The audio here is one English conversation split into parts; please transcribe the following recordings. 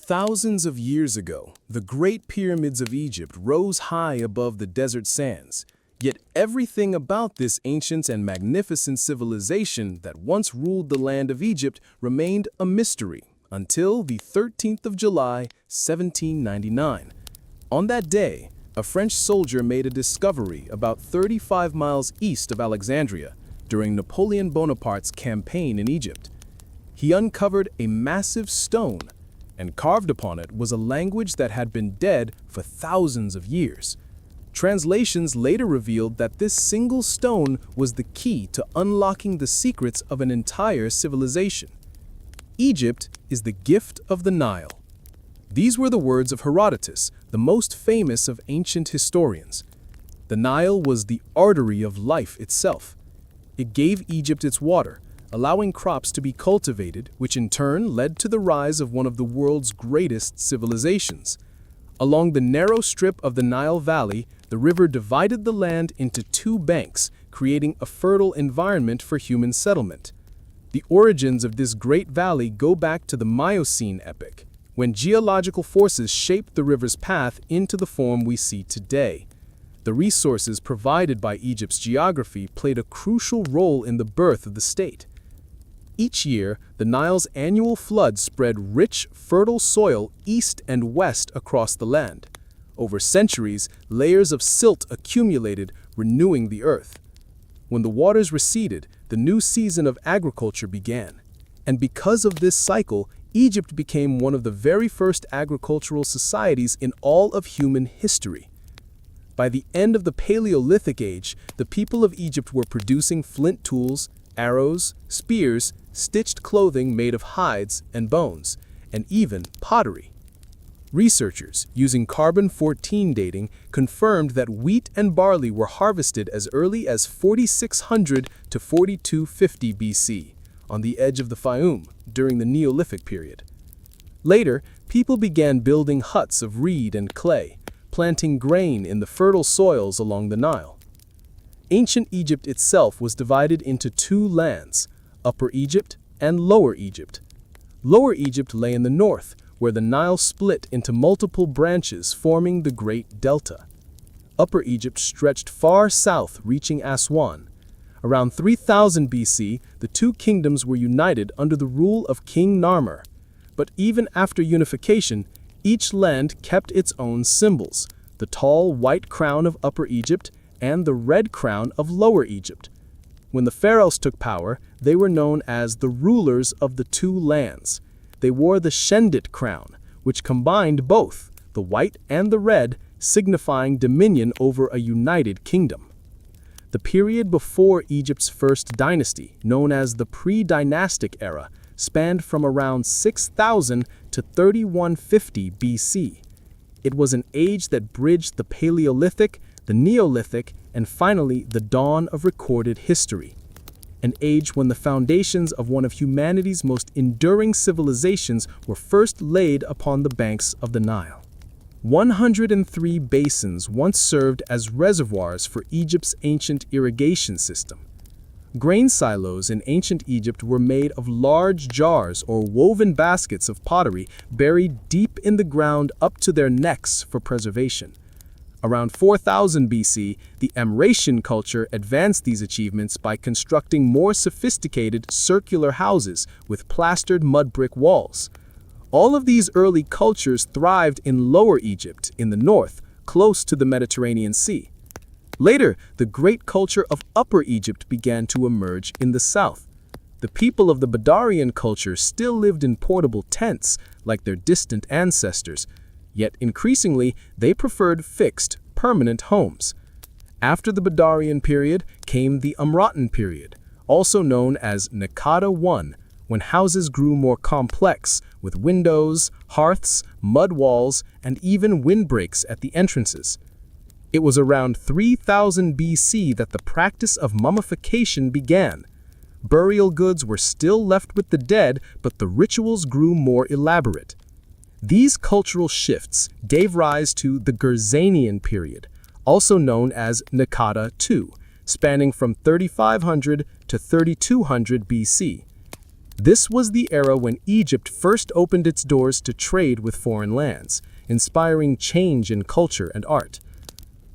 Thousands of years ago, the Great Pyramids of Egypt rose high above the desert sands. Yet everything about this ancient and magnificent civilization that once ruled the land of Egypt remained a mystery until the 13th of July, 1799. On that day, a French soldier made a discovery about 35 miles east of Alexandria during Napoleon Bonaparte's campaign in Egypt. He uncovered a massive stone, and carved upon it was a language that had been dead for thousands of years. Translations later revealed that this single stone was the key to unlocking the secrets of an entire civilization. Egypt is the gift of the Nile. These were the words of Herodotus, the most famous of ancient historians. The Nile was the artery of life itself. It gave Egypt its water, allowing crops to be cultivated, which in turn led to the rise of one of the world's greatest civilizations. Along the narrow strip of the Nile Valley, the river divided the land into two banks, creating a fertile environment for human settlement. The origins of this great valley go back to the Miocene epoch, when geological forces shaped the river's path into the form we see today. The resources provided by Egypt's geography played a crucial role in the birth of the state. Each year, the Nile's annual flood spread rich, fertile soil east and west across the land. Over centuries, layers of silt accumulated, renewing the earth. When the waters receded, the new season of agriculture began. And because of this cycle, Egypt became one of the very first agricultural societies in all of human history. By the end of the Paleolithic age, the people of Egypt were producing flint tools, arrows, spears, stitched clothing made of hides and bones, and even pottery. Researchers, using carbon-14 dating, confirmed that wheat and barley were harvested as early as 4600 to 4250 BC, on the edge of the Fayum, during the Neolithic period. Later, people began building huts of reed and clay, planting grain in the fertile soils along the Nile. Ancient Egypt itself was divided into two lands, Upper Egypt and Lower Egypt. Lower Egypt lay in the north, where the Nile split into multiple branches forming the Great Delta. Upper Egypt stretched far south, reaching Aswan. Around 3000 BC, the two kingdoms were united under the rule of King Narmer. But even after unification, each land kept its own symbols, the tall white crown of Upper Egypt and the red crown of Lower Egypt. When the pharaohs took power, they were known as the rulers of the two lands. They wore the Shendit crown, which combined both, the white and the red, signifying dominion over a united kingdom. The period before Egypt's first dynasty, known as the pre-dynastic era, spanned from around 6000 to 3150 BC. It was an age that bridged the Paleolithic, the Neolithic, and finally the dawn of recorded history. An age when the foundations of one of humanity's most enduring civilizations were first laid upon the banks of the Nile. 103 basins once served as reservoirs for Egypt's ancient irrigation system. Grain silos in ancient Egypt were made of large jars or woven baskets of pottery buried deep in the ground up to their necks for preservation. Around 4000 BC, the Amratian culture advanced these achievements by constructing more sophisticated circular houses with plastered mud brick walls. All of these early cultures thrived in Lower Egypt in the north, close to the Mediterranean Sea. Later, the great culture of Upper Egypt began to emerge in the south. The people of the Badarian culture still lived in portable tents, like their distant ancestors, yet increasingly they preferred fixed, permanent homes. After the Badarian period came the Amratan period, also known as Naqada I, when houses grew more complex, with windows, hearths, mud walls, and even windbreaks at the entrances. It was around 3000 BC that the practice of mummification began. Burial goods were still left with the dead, but the rituals grew more elaborate. These cultural shifts gave rise to the Gersanian period, also known as Naqada II, spanning from 3500 to 3200 BC. This was the era when Egypt first opened its doors to trade with foreign lands, inspiring change in culture and art.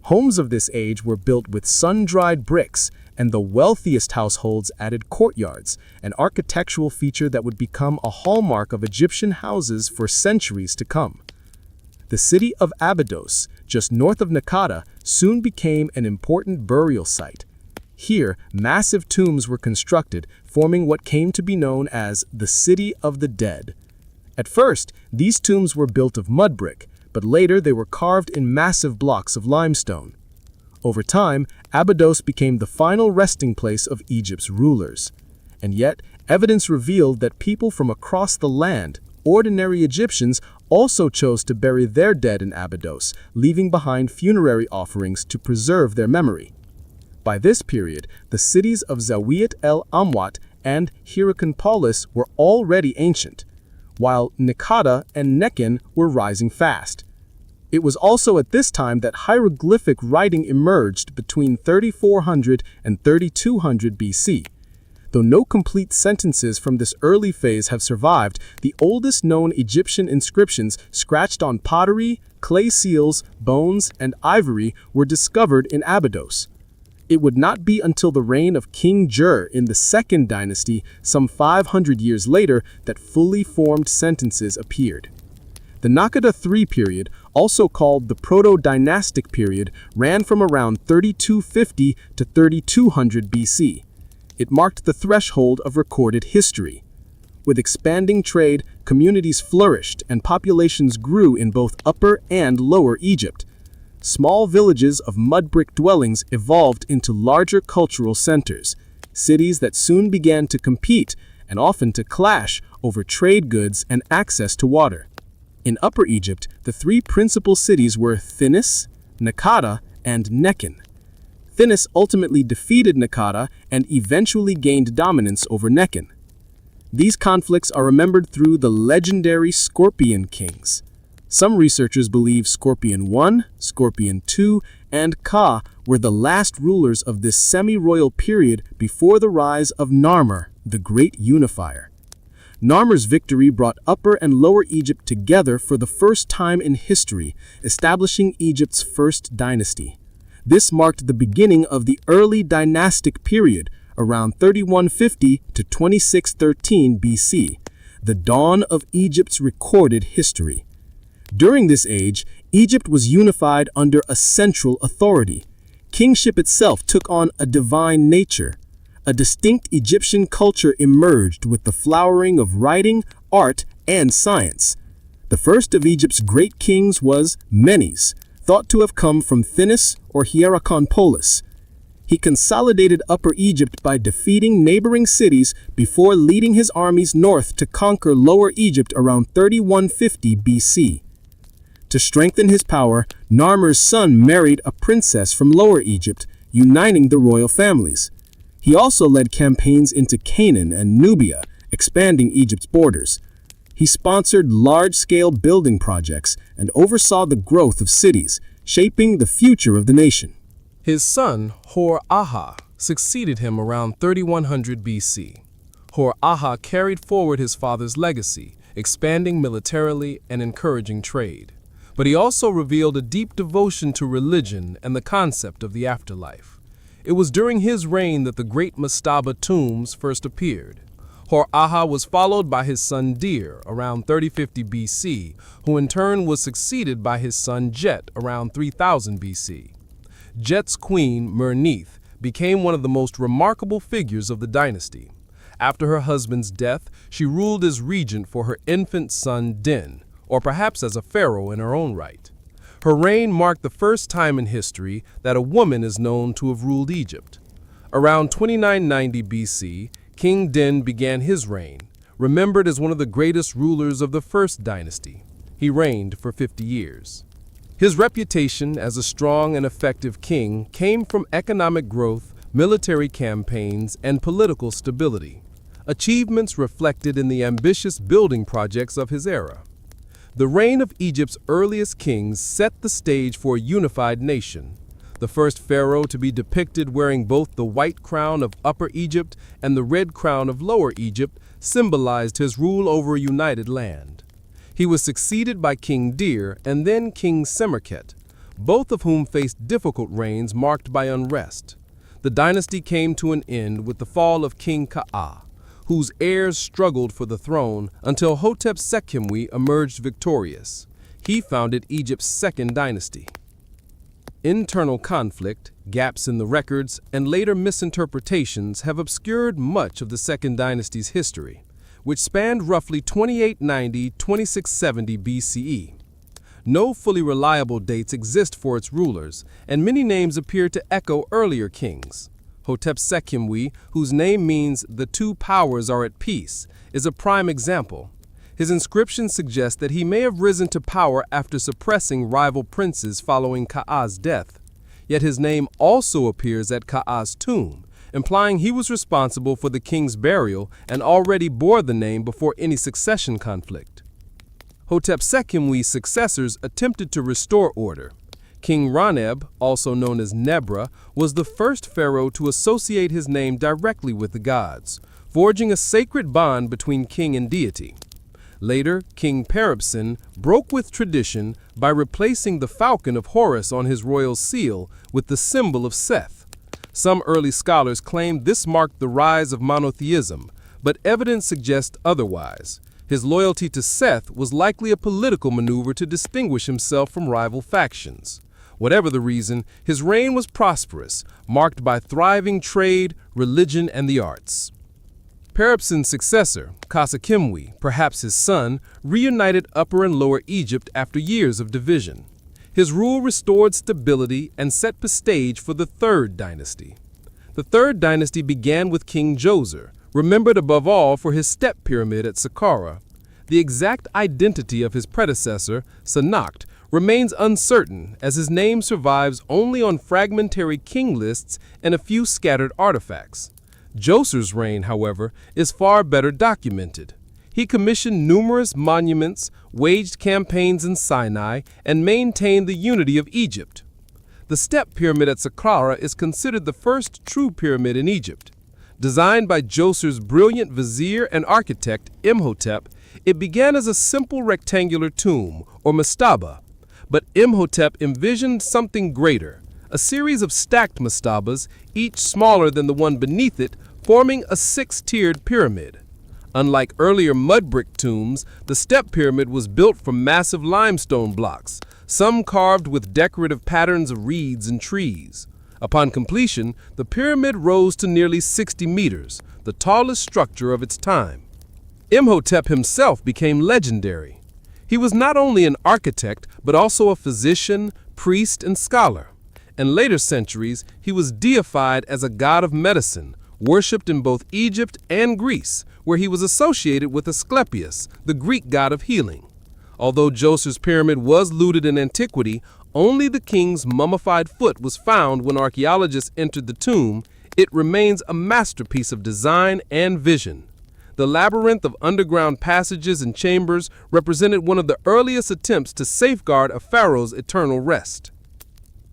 Homes of this age were built with sun-dried bricks, and the wealthiest households added courtyards, an architectural feature that would become a hallmark of Egyptian houses for centuries to come. The city of Abydos, just north of Naqada, soon became an important burial site. Here, massive tombs were constructed, forming what came to be known as the City of the Dead. At first, these tombs were built of mud brick, but later they were carved in massive blocks of limestone. Over time, Abydos became the final resting place of Egypt's rulers. And yet, evidence revealed that people from across the land, ordinary Egyptians, also chose to bury their dead in Abydos, leaving behind funerary offerings to preserve their memory. By this period, the cities of Zawiat el-Amwat and Hierakonpolis were already ancient, while Naqada and Nekhen were rising fast. It was also at this time that hieroglyphic writing emerged between 3400 and 3200 BC. Though no complete sentences from this early phase have survived, the oldest known Egyptian inscriptions scratched on pottery, clay seals, bones, and ivory were discovered in Abydos. It would not be until the reign of King Jur in the Second Dynasty, some 500 years later, that fully formed sentences appeared. The Naqada III period, also called the Proto-Dynastic period, ran from around 3250 to 3200 BC. It marked the threshold of recorded history. With expanding trade, communities flourished and populations grew in both Upper and Lower Egypt. Small villages of mud brick dwellings evolved into larger cultural centers, cities that soon began to compete and often to clash over trade goods and access to water. In Upper Egypt, the three principal cities were Thinis, Naqada, and Nekhen. Thinis ultimately defeated Naqada and eventually gained dominance over Nekhen. These conflicts are remembered through the legendary Scorpion Kings. Some researchers believe Scorpion I, Scorpion II, and Ka were the last rulers of this semi-royal period before the rise of Narmer, the Great Unifier. Narmer's victory brought Upper and Lower Egypt together for the first time in history, establishing Egypt's first dynasty. This marked the beginning of the early dynastic period, around 3150 to 2613 BC, the dawn of Egypt's recorded history. During this age, Egypt was unified under a central authority. Kingship itself took on a divine nature. A distinct Egyptian culture emerged with the flowering of writing, art, and science. The first of Egypt's great kings was Menes, thought to have come from Thinis or Hierakonpolis. He consolidated Upper Egypt by defeating neighboring cities before leading his armies north to conquer Lower Egypt around 3150 BC. To strengthen his power, Narmer's son married a princess from Lower Egypt, uniting the royal families. He also led campaigns into Canaan and Nubia, expanding Egypt's borders. He sponsored large-scale building projects and oversaw the growth of cities, shaping the future of the nation. His son, Hor-Aha, succeeded him around 3100 BC. Hor-Aha carried forward his father's legacy, expanding militarily and encouraging trade. But he also revealed a deep devotion to religion and the concept of the afterlife. It was during his reign that the great mastaba tombs first appeared. Hor-Aha was followed by his son Dir around 3050 BC, who in turn was succeeded by his son Djet around 3000 BC. Djet's queen, Mernith, became one of the most remarkable figures of the dynasty. After her husband's death, she ruled as regent for her infant son Din, or perhaps as a pharaoh in her own right. Her reign marked the first time in history that a woman is known to have ruled Egypt. Around 2990 BC, King Din began his reign, remembered as one of the greatest rulers of the first dynasty. He reigned for 50 years. His reputation as a strong and effective king came from economic growth, military campaigns, and political stability, achievements reflected in the ambitious building projects of his era. The reign of Egypt's earliest kings set the stage for a unified nation. The first pharaoh to be depicted wearing both the white crown of Upper Egypt and the red crown of Lower Egypt symbolized his rule over a united land. He was succeeded by King Dir and then King Semerkhet, both of whom faced difficult reigns marked by unrest. The dynasty came to an end with the fall of King Ka'ah, whose heirs struggled for the throne until Hotep Sekhemwi emerged victorious. He founded Egypt's second dynasty. Internal conflict, gaps in the records, and later misinterpretations have obscured much of the Second Dynasty's history, which spanned roughly 2890–2670 BCE. No fully reliable dates exist for its rulers, and many names appear to echo earlier kings. Hotep Sekhemwi, whose name means "the two powers are at peace," is a prime example. His inscription suggests that he may have risen to power after suppressing rival princes following Ka'ah's death. Yet his name also appears at Ka'ah's tomb, implying he was responsible for the king's burial and already bore the name before any succession conflict. Hotep Sekhemwi's successors attempted to restore order. King Raneb, also known as Nebra, was the first pharaoh to associate his name directly with the gods, forging a sacred bond between king and deity. Later, King Peribsen broke with tradition by replacing the falcon of Horus on his royal seal with the symbol of Seth. Some early scholars claim this marked the rise of monotheism, but evidence suggests otherwise. His loyalty to Seth was likely a political maneuver to distinguish himself from rival factions. Whatever the reason, his reign was prosperous, marked by thriving trade, religion, and the arts. Peribsen's successor, Khafre, perhaps his son, reunited Upper and Lower Egypt after years of division. His rule restored stability and set the stage for the Third Dynasty. The Third Dynasty began with King Djoser, remembered above all for his step pyramid at Saqqara. The exact identity of his predecessor, Sennacht, remains uncertain, as his name survives only on fragmentary king lists and a few scattered artifacts. Djoser's reign, however, is far better documented. He commissioned numerous monuments, waged campaigns in Sinai, and maintained the unity of Egypt. The step pyramid at Saqqara is considered the first true pyramid in Egypt. Designed by Djoser's brilliant vizier and architect, Imhotep, it began as a simple rectangular tomb, or mastaba. But Imhotep envisioned something greater, a series of stacked mastabas, each smaller than the one beneath it, forming a six-tiered pyramid. Unlike earlier mud brick tombs, the step pyramid was built from massive limestone blocks, some carved with decorative patterns of reeds and trees. Upon completion, the pyramid rose to nearly 60 meters, the tallest structure of its time. Imhotep himself became legendary. He was not only an architect, but also a physician, priest, and scholar. In later centuries, he was deified as a god of medicine, worshipped in both Egypt and Greece, where he was associated with Asclepius, the Greek god of healing. Although Djoser's pyramid was looted in antiquity, only the king's mummified foot was found when archaeologists entered the tomb. It remains a masterpiece of design and vision. The labyrinth of underground passages and chambers represented one of the earliest attempts to safeguard a pharaoh's eternal rest.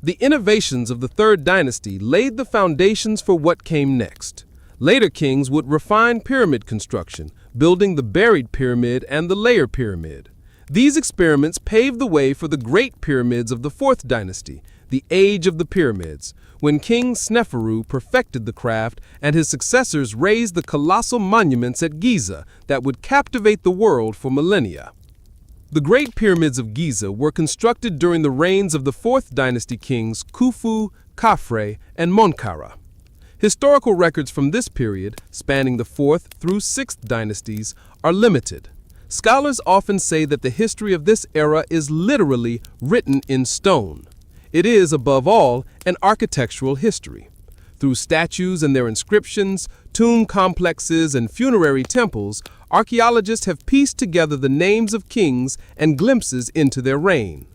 The innovations of the Third Dynasty laid the foundations for what came next. Later kings would refine pyramid construction, building the buried pyramid and the layer pyramid. These experiments paved the way for the Great Pyramids of the Fourth Dynasty, the Age of the Pyramids, when King Sneferu perfected the craft and his successors raised the colossal monuments at Giza that would captivate the world for millennia. The Great Pyramids of Giza were constructed during the reigns of the Fourth Dynasty kings Khufu, Khafre, and Menkaure. Historical records from this period, spanning the 4th through 6th dynasties, are limited. Scholars often say that the history of this era is literally written in stone. It is, above all, an architectural history. Through statues and their inscriptions, tomb complexes, and funerary temples, archaeologists have pieced together the names of kings and glimpses into their reign.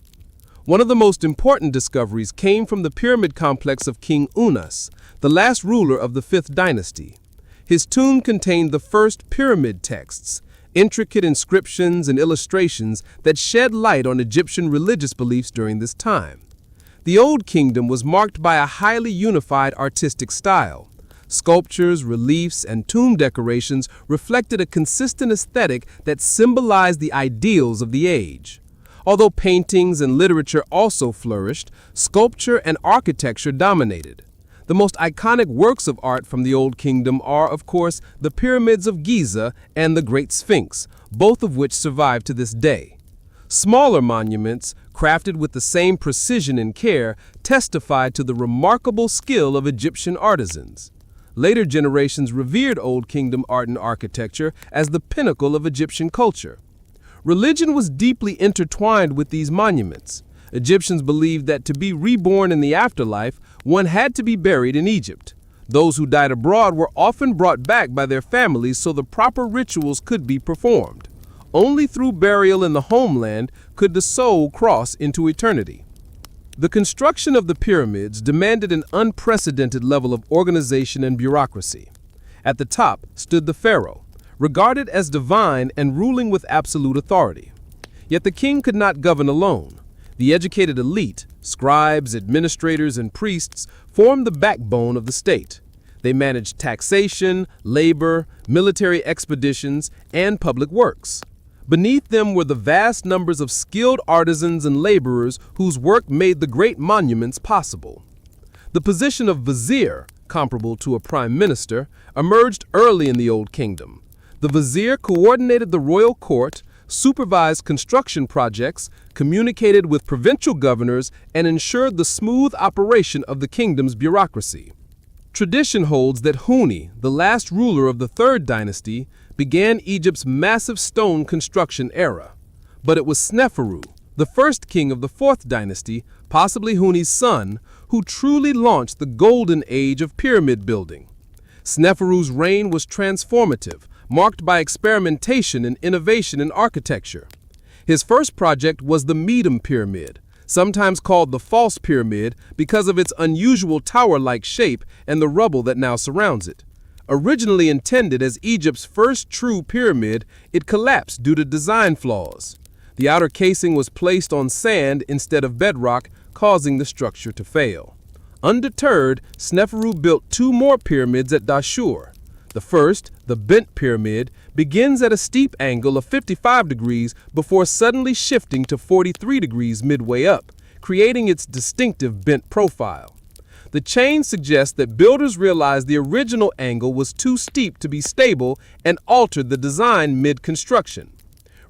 One of the most important discoveries came from the pyramid complex of King Unas, the last ruler of the 5th dynasty. His tomb contained the first pyramid texts, intricate inscriptions and illustrations that shed light on Egyptian religious beliefs during this time. The Old Kingdom was marked by a highly unified artistic style. Sculptures, reliefs, and tomb decorations reflected a consistent aesthetic that symbolized the ideals of the age. Although paintings and literature also flourished, sculpture and architecture dominated. The most iconic works of art from the Old Kingdom are, of course, the pyramids of Giza and the Great Sphinx, both of which survive to this day. Smaller monuments, crafted with the same precision and care, testify to the remarkable skill of Egyptian artisans. Later generations revered Old Kingdom art and architecture as the pinnacle of Egyptian culture. Religion was deeply intertwined with these monuments. Egyptians believed that to be reborn in the afterlife, one had to be buried in Egypt. Those who died abroad were often brought back by their families so the proper rituals could be performed. Only through burial in the homeland could the soul cross into eternity. The construction of the pyramids demanded an unprecedented level of organization and bureaucracy. At the top stood the pharaoh, regarded as divine and ruling with absolute authority. Yet the king could not govern alone. The educated elite, scribes, administrators, and priests, formed the backbone of the state. They managed taxation, labor, military expeditions, and public works. Beneath them were the vast numbers of skilled artisans and laborers whose work made the great monuments possible. The position of vizier, comparable to a prime minister, emerged early in the Old Kingdom. The vizier coordinated the royal court, supervised construction projects, communicated with provincial governors, and ensured the smooth operation of the kingdom's bureaucracy. Tradition holds that Huni, the last ruler of the Third Dynasty, began Egypt's massive stone construction era. But it was Sneferu, the first king of the Fourth Dynasty, possibly Huni's son, who truly launched the golden age of pyramid building. Sneferu's reign was transformative, marked by experimentation and innovation in architecture. His first project was the Medum Pyramid, sometimes called the False Pyramid because of its unusual tower-like shape and the rubble that now surrounds it. Originally intended as Egypt's first true pyramid, it collapsed due to design flaws. The outer casing was placed on sand instead of bedrock, causing the structure to fail. Undeterred, Sneferu built two more pyramids at Dashur. The first, the Bent Pyramid, begins at a steep angle of 55 degrees before suddenly shifting to 43 degrees midway up, creating its distinctive bent profile. The change suggests that builders realized the original angle was too steep to be stable and altered the design mid-construction.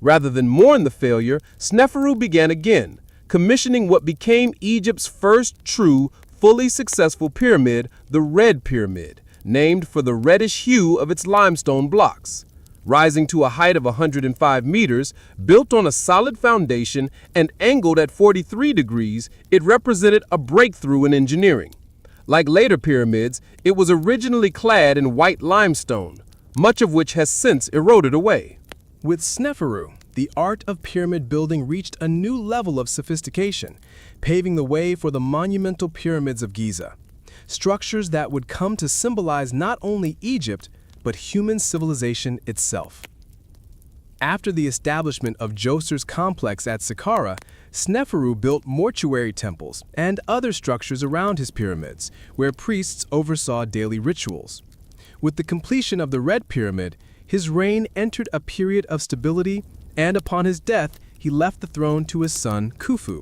Rather than mourn the failure, Sneferu began again, commissioning what became Egypt's first true, fully successful pyramid, the Red Pyramid, named for the reddish hue of its limestone blocks. Rising to a height of 105 meters, built on a solid foundation and angled at 43 degrees, it represented a breakthrough in engineering. Like later pyramids, it was originally clad in white limestone, much of which has since eroded away. With Sneferu, the art of pyramid building reached a new level of sophistication, paving the way for the monumental pyramids of Giza. Structures that would come to symbolize not only Egypt, but human civilization itself. After the establishment of Djoser's complex at Saqqara, Sneferu built mortuary temples and other structures around his pyramids, where priests oversaw daily rituals. With the completion of the Red Pyramid, his reign entered a period of stability, and upon his death, he left the throne to his son Khufu.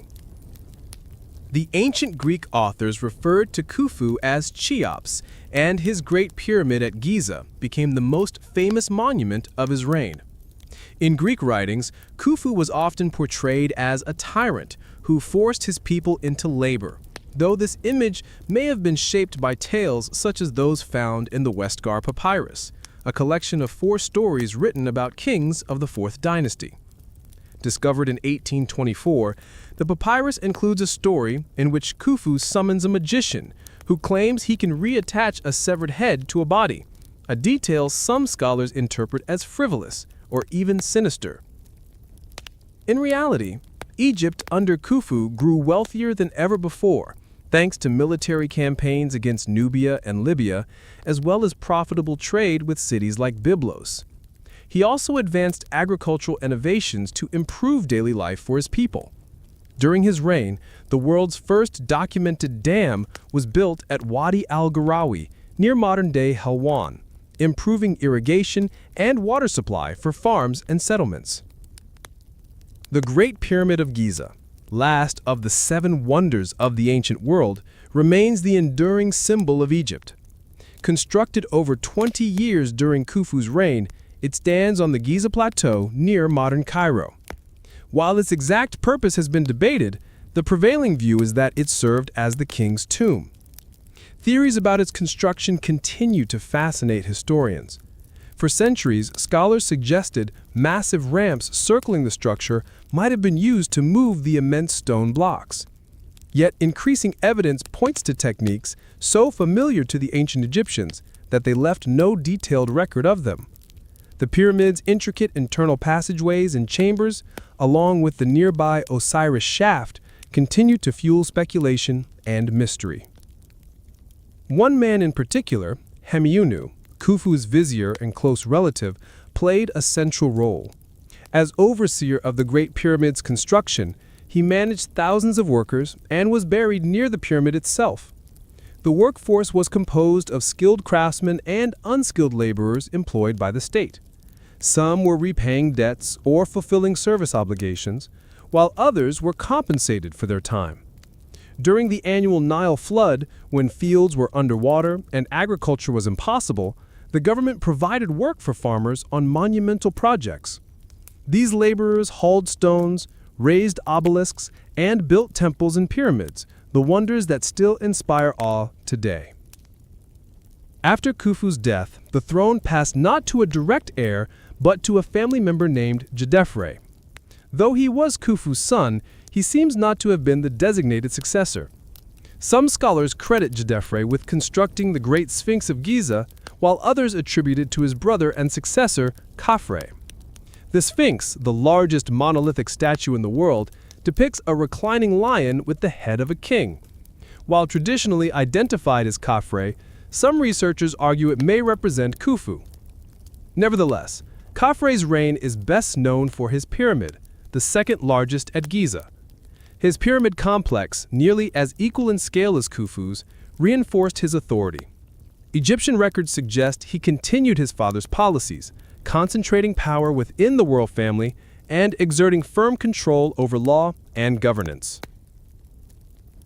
The ancient Greek authors referred to Khufu as Cheops, and his Great Pyramid at Giza became the most famous monument of his reign. In Greek writings, Khufu was often portrayed as a tyrant who forced his people into labor, though this image may have been shaped by tales such as those found in the Westgar Papyrus, a collection of 4 stories written about kings of the Fourth Dynasty. Discovered in 1824, the papyrus includes a story in which Khufu summons a magician who claims he can reattach a severed head to a body, a detail some scholars interpret as frivolous or even sinister. In reality, Egypt under Khufu grew wealthier than ever before, thanks to military campaigns against Nubia and Libya, as well as profitable trade with cities like Byblos. He also advanced agricultural innovations to improve daily life for his people. During his reign, the world's first documented dam was built at Wadi al-Gharawi, near modern-day Helwan, improving irrigation and water supply for farms and settlements. The Great Pyramid of Giza, last of the 7 wonders of the ancient world, remains the enduring symbol of Egypt. Constructed over 20 years during Khufu's reign, it stands on the Giza Plateau near modern Cairo. While its exact purpose has been debated, the prevailing view is that it served as the king's tomb. Theories about its construction continue to fascinate historians. For centuries, scholars suggested massive ramps circling the structure might have been used to move the immense stone blocks. Yet increasing evidence points to techniques so familiar to the ancient Egyptians that they left no detailed record of them. The pyramid's intricate internal passageways and chambers, along with the nearby Osiris shaft, continue to fuel speculation and mystery. One man in particular, Hemiunu, Khufu's vizier and close relative, played a central role. As overseer of the Great Pyramid's construction, he managed thousands of workers and was buried near the pyramid itself. The workforce was composed of skilled craftsmen and unskilled laborers employed by the state. Some were repaying debts or fulfilling service obligations, while others were compensated for their time. During the annual Nile flood, when fields were underwater and agriculture was impossible, the government provided work for farmers on monumental projects. These laborers hauled stones, raised obelisks, and built temples and pyramids, the wonders that still inspire awe today. After Khufu's death, the throne passed not to a direct heir, but to a family member named Djedefre. Though he was Khufu's son, he seems not to have been the designated successor. Some scholars credit Djedefre with constructing the Great Sphinx of Giza, while others attribute it to his brother and successor, Khafre. The Sphinx, the largest monolithic statue in the world, depicts a reclining lion with the head of a king. While traditionally identified as Khafre, some researchers argue it may represent Khufu. Nevertheless, Khafre's reign is best known for his pyramid, the second largest at Giza. His pyramid complex, nearly as equal in scale as Khufu's, reinforced his authority. Egyptian records suggest he continued his father's policies, concentrating power within the royal family and exerting firm control over law and governance.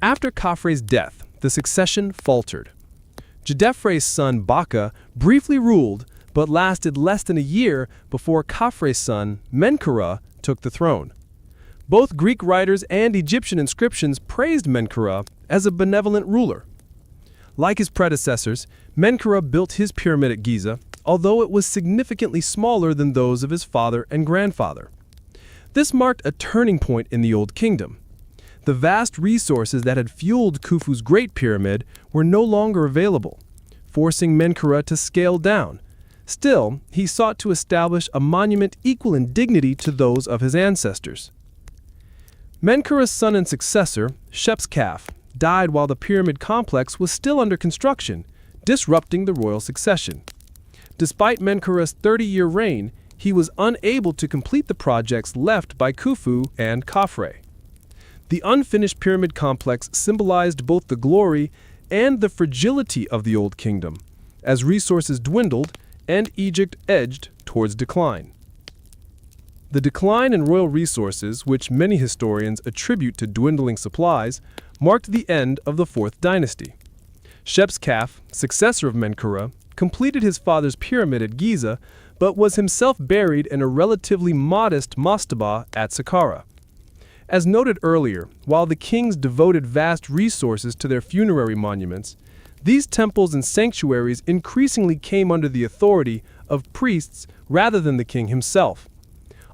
After Khafre's death, the succession faltered. Djedefre's son Baka briefly ruled, but lasted less than a year before Khafre's son Menkaure took the throne. Both Greek writers and Egyptian inscriptions praised Menkaure as a benevolent ruler. Like his predecessors, Menkaure built his pyramid at Giza, although it was significantly smaller than those of his father and grandfather. This marked a turning point in the Old Kingdom. The vast resources that had fueled Khufu's Great Pyramid were no longer available, forcing Menkaure to scale down. Still, he sought to establish a monument equal in dignity to those of his ancestors. Menkaure's son and successor, Shepseskaf, died while the pyramid complex was still under construction, disrupting the royal succession. Despite Menkaure's 30-year reign, he was unable to complete the projects left by Khufu and Khafre. The unfinished pyramid complex symbolized both the glory and the fragility of the Old Kingdom, as resources dwindled and Egypt edged towards decline. The decline in royal resources, which many historians attribute to dwindling supplies, marked the end of the Fourth Dynasty. Shepseskaf, successor of Menkaure, completed his father's pyramid at Giza, but was himself buried in a relatively modest mastaba at Saqqara. As noted earlier, while the kings devoted vast resources to their funerary monuments, these temples and sanctuaries increasingly came under the authority of priests rather than the king himself.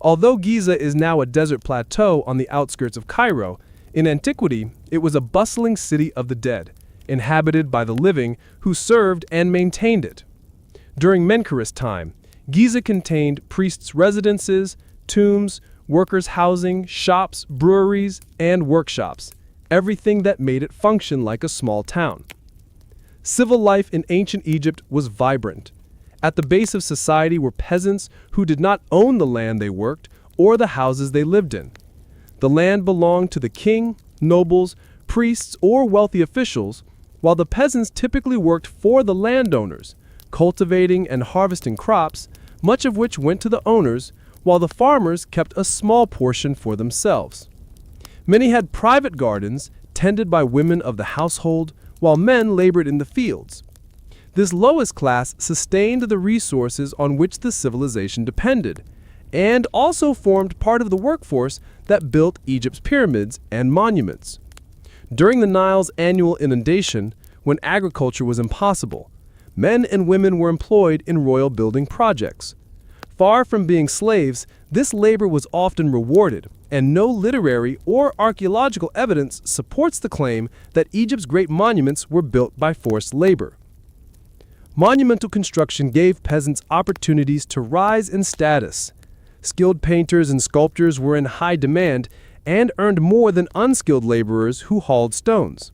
Although Giza is now a desert plateau on the outskirts of Cairo, in antiquity it was a bustling city of the dead, inhabited by the living who served and maintained it. During Menkaure's time, Giza contained priests' residences, tombs, workers' housing, shops, breweries, and workshops, everything that made it function like a small town. Civil life in ancient Egypt was vibrant. At the base of society were peasants who did not own the land they worked or the houses they lived in. The land belonged to the king, nobles, priests, or wealthy officials, While the peasants typically worked for the landowners, cultivating and harvesting crops, much of which went to the owners, while the farmers kept a small portion for themselves. Many had private gardens, tended by women of the household, while men labored in the fields. This lowest class sustained the resources on which the civilization depended, and also formed part of the workforce that built Egypt's pyramids and monuments. During the Nile's annual inundation, when agriculture was impossible, men and women were employed in royal building projects. Far from being slaves, this labor was often rewarded, and no literary or archaeological evidence supports the claim that Egypt's great monuments were built by forced labor. Monumental construction gave peasants opportunities to rise in status. Skilled painters and sculptors were in high demand and earned more than unskilled laborers who hauled stones.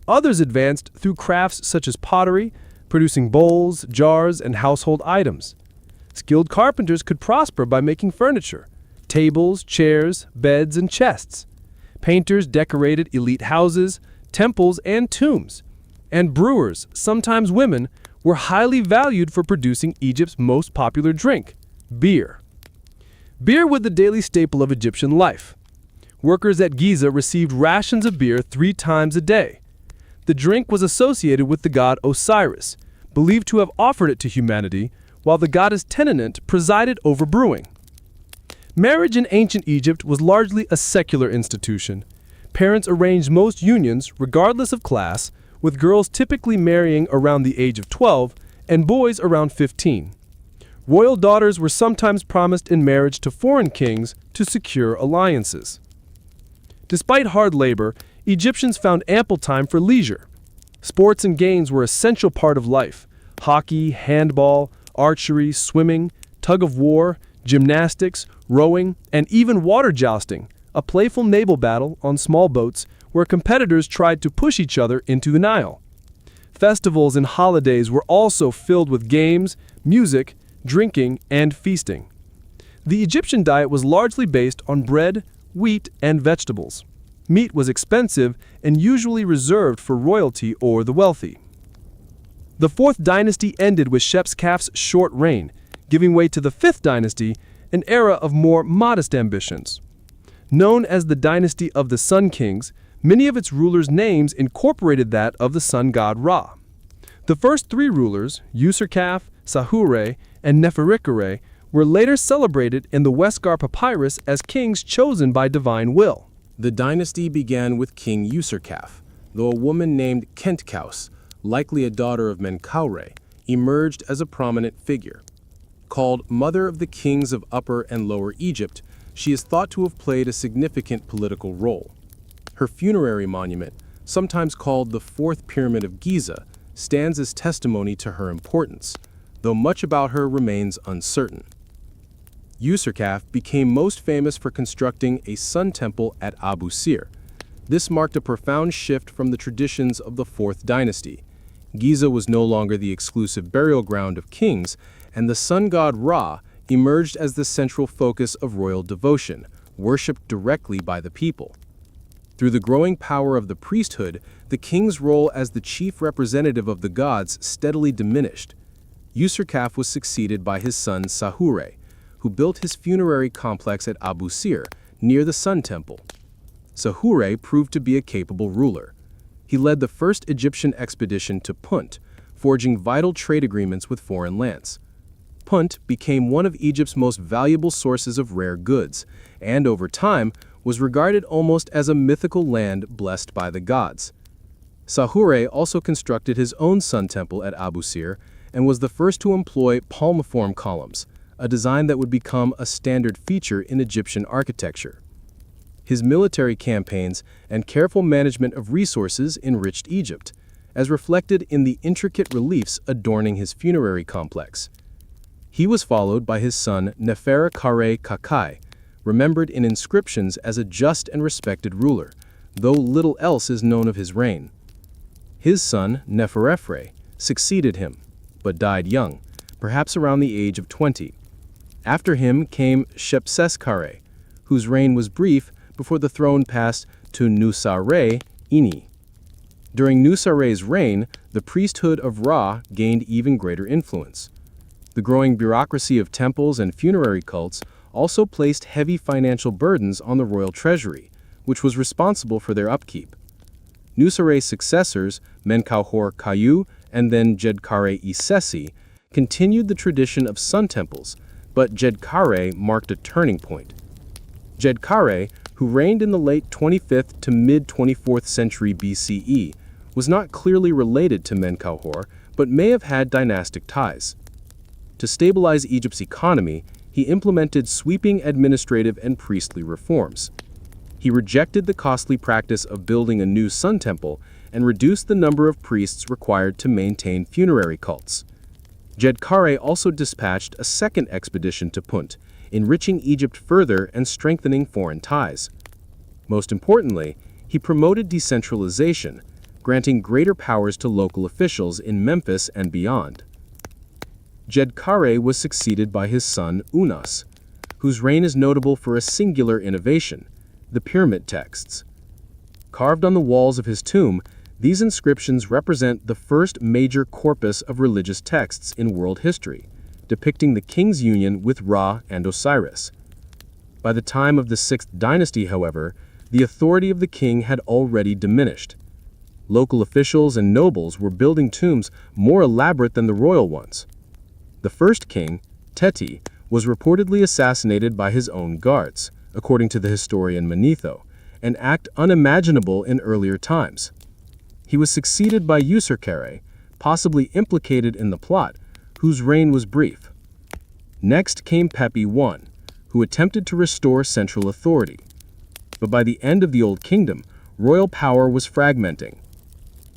Others advanced through crafts such as pottery, producing bowls, jars, and household items. Skilled carpenters could prosper by making furniture, tables, chairs, beds, and chests. Painters decorated elite houses, temples, and tombs. And brewers, sometimes women, were highly valued for producing Egypt's most popular drink, beer. Beer was the daily staple of Egyptian life. Workers at Giza received rations of beer 3 times a day. The drink was associated with the god Osiris, believed to have offered it to humanity, while the goddess Tenenent presided over brewing. Marriage in ancient Egypt was largely a secular institution. Parents arranged most unions, regardless of class, with girls typically marrying around the age of 12 and boys around 15. Royal daughters were sometimes promised in marriage to foreign kings to secure alliances. Despite hard labor, Egyptians found ample time for leisure. Sports and games were an essential part of life. Hockey, handball, archery, swimming, tug-of-war, gymnastics, rowing, and even water jousting, a playful naval battle on small boats where competitors tried to push each other into the Nile. Festivals and holidays were also filled with games, music, drinking, and feasting. The Egyptian diet was largely based on bread, wheat, and vegetables. Meat was expensive and usually reserved for royalty or the wealthy. The 4th dynasty ended with Shepseskaf's short reign, giving way to the 5th dynasty, an era of more modest ambitions. Known as the Dynasty of the Sun Kings, many of its rulers' names incorporated that of the sun god Ra. The first 3 rulers, Userkaf, Sahure, and Neferikare, were later celebrated in the Westgar papyrus as kings chosen by divine will. The dynasty began with King Userkaf, though a woman named Khentkaus, likely a daughter of Menkaure, emerged as a prominent figure. Called Mother of the Kings of Upper and Lower Egypt, she is thought to have played a significant political role. Her funerary monument, sometimes called the 4th Pyramid of Giza, stands as testimony to her importance, though much about her remains uncertain. Userkaf became most famous for constructing a sun temple at Abusir. This marked a profound shift from the traditions of the 4th dynasty. Giza was no longer the exclusive burial ground of kings, and the sun god Ra emerged as the central focus of royal devotion, worshipped directly by the people. Through the growing power of the priesthood, the king's role as the chief representative of the gods steadily diminished. Userkaf was succeeded by his son Sahure, who built his funerary complex at Abusir, near the Sun Temple. Sahure proved to be a capable ruler. He led the first Egyptian expedition to Punt, forging vital trade agreements with foreign lands. Punt became one of Egypt's most valuable sources of rare goods, and over time was regarded almost as a mythical land blessed by the gods. Sahure also constructed his own sun temple at Abusir and was the first to employ palmiform columns, a design that would become a standard feature in Egyptian architecture. His military campaigns and careful management of resources enriched Egypt, as reflected in the intricate reliefs adorning his funerary complex. He was followed by his son Neferikare Kakai, remembered in inscriptions as a just and respected ruler, though little else is known of his reign. His son Neferefre succeeded him, but died young, perhaps around the age of 20. After him came Shepseskaf, whose reign was brief before the throne passed to Nusare Ini. During Nusare's reign, the priesthood of Ra gained even greater influence. The growing bureaucracy of temples and funerary cults also placed heavy financial burdens on the royal treasury, which was responsible for their upkeep. Nusare's successors, Menkaure Kayu and then Djedefre Isesi, continued the tradition of sun temples, but Djedefre marked a turning point. Djedefre, who reigned in the late 25th to mid-24th century BCE, was not clearly related to Menkaure, but may have had dynastic ties. To stabilize Egypt's economy, he implemented sweeping administrative and priestly reforms. He rejected the costly practice of building a new sun temple and reduced the number of priests required to maintain funerary cults. Djedefre also dispatched a second expedition to Punt, enriching Egypt further and strengthening foreign ties. Most importantly, he promoted decentralization, granting greater powers to local officials in Memphis and beyond. Djedefre was succeeded by his son Unas, whose reign is notable for a singular innovation: the pyramid texts. Carved on the walls of his tomb, these inscriptions represent the first major corpus of religious texts in world history, depicting the king's union with Ra and Osiris. By the time of the 6th dynasty, however, the authority of the king had already diminished. Local officials and nobles were building tombs more elaborate than the royal ones. The first king, Teti, was reportedly assassinated by his own guards, according to the historian Manetho, an act unimaginable in earlier times. He was succeeded by Userkere, possibly implicated in the plot, whose reign was brief. Next came Pepi I, who attempted to restore central authority. But by the end of the Old Kingdom, royal power was fragmenting.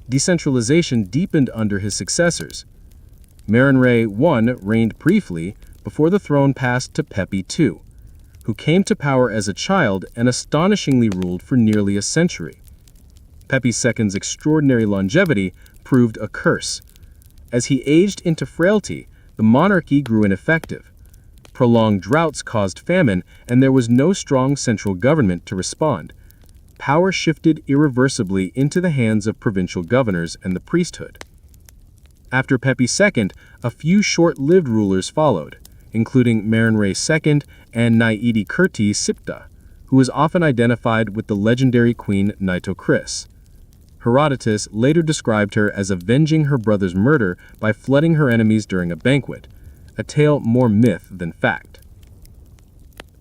Decentralization deepened under his successors. Menkaure I reigned briefly before the throne passed to Pepi II, who came to power as a child and astonishingly ruled for nearly a century. Pepi II's extraordinary longevity proved a curse. As he aged into frailty, the monarchy grew ineffective. Prolonged droughts caused famine, and there was no strong central government to respond. Power shifted irreversibly into the hands of provincial governors and the priesthood. After Pepi II, a few short-lived rulers followed, including Menkaure II and Nidikirti Sipta, who was often identified with the legendary queen Nitocris. Herodotus later described her as avenging her brother's murder by flooding her enemies during a banquet, a tale more myth than fact.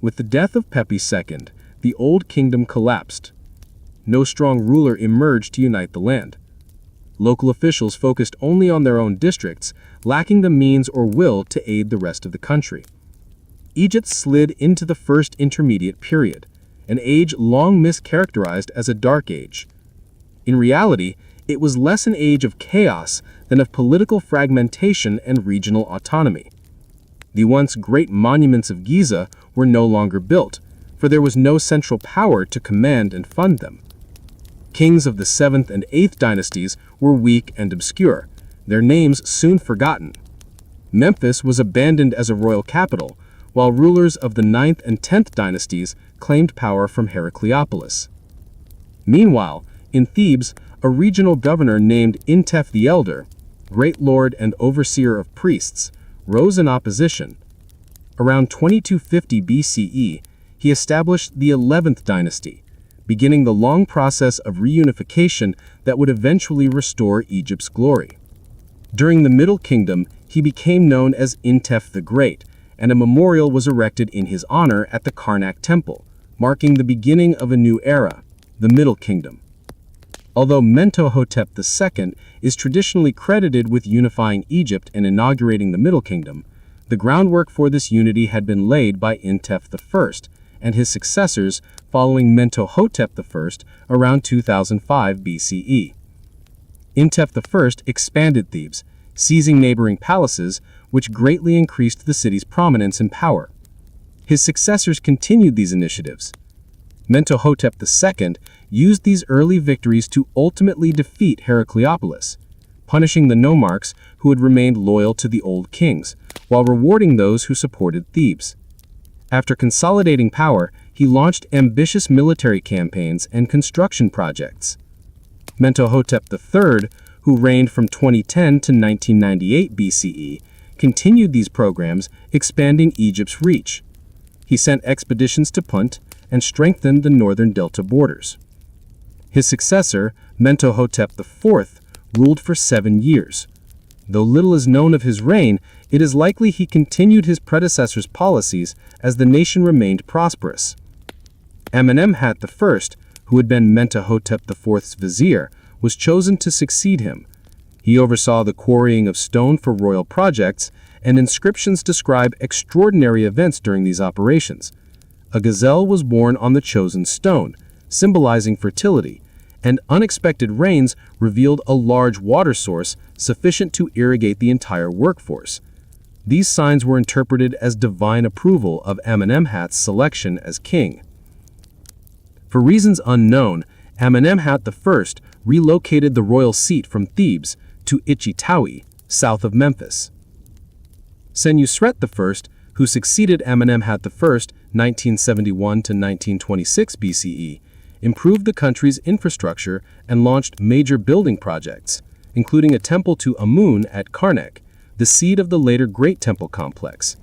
With the death of Pepi II, the Old Kingdom collapsed. No strong ruler emerged to unite the land. Local officials focused only on their own districts, lacking the means or will to aid the rest of the country. Egypt slid into the First Intermediate Period, an age long mischaracterized as a dark age. In reality, it was less an age of chaos than of political fragmentation and regional autonomy. The once great monuments of Giza were no longer built, for there was no central power to command and fund them. Kings of the 7th and 8th dynasties were weak and obscure, their names soon forgotten. Memphis was abandoned as a royal capital, while rulers of the 9th and 10th dynasties claimed power from Heracleopolis. Meanwhile, in Thebes, a regional governor named Intef the Elder, great lord and overseer of priests, rose in opposition. Around 2250 BCE, he established the 11th dynasty, beginning the long process of reunification that would eventually restore Egypt's glory. During the Middle Kingdom, he became known as Intef the Great, and a memorial was erected in his honor at the Karnak Temple, marking the beginning of a new era, the Middle Kingdom. Although Mentuhotep II is traditionally credited with unifying Egypt and inaugurating the Middle Kingdom, the groundwork for this unity had been laid by Intef I and his successors following Mentuhotep I around 2005 BCE. Intef I expanded Thebes, seizing neighboring palaces, which greatly increased the city's prominence and power. His successors continued these initiatives. Mentuhotep II used these early victories to ultimately defeat Heracleopolis, punishing the nomarchs who had remained loyal to the old kings, while rewarding those who supported Thebes. After consolidating power, he launched ambitious military campaigns and construction projects. Mentuhotep III, who reigned from 2010 to 1998 BCE, continued these programs, expanding Egypt's reach. He sent expeditions to Punt and strengthened the northern delta borders. His successor, Mentuhotep IV, ruled for 7 years. Though little is known of his reign, it is likely he continued his predecessor's policies as the nation remained prosperous. Amenemhat I, who had been Mentuhotep IV's vizier, was chosen to succeed him. He oversaw the quarrying of stone for royal projects, and inscriptions describe extraordinary events during these operations. A gazelle was born on the chosen stone, symbolizing fertility, and unexpected rains revealed a large water source sufficient to irrigate the entire workforce. These signs were interpreted as divine approval of Amenemhat's selection as king. For reasons unknown, Amenemhat I relocated the royal seat from Thebes to Ichitawi, south of Memphis. Senusret I, who succeeded Amenemhat I 1971 to 1926 BCE, improved the country's infrastructure and launched major building projects, including a temple to Amun at Karnak, the seat of the later Great Temple complex.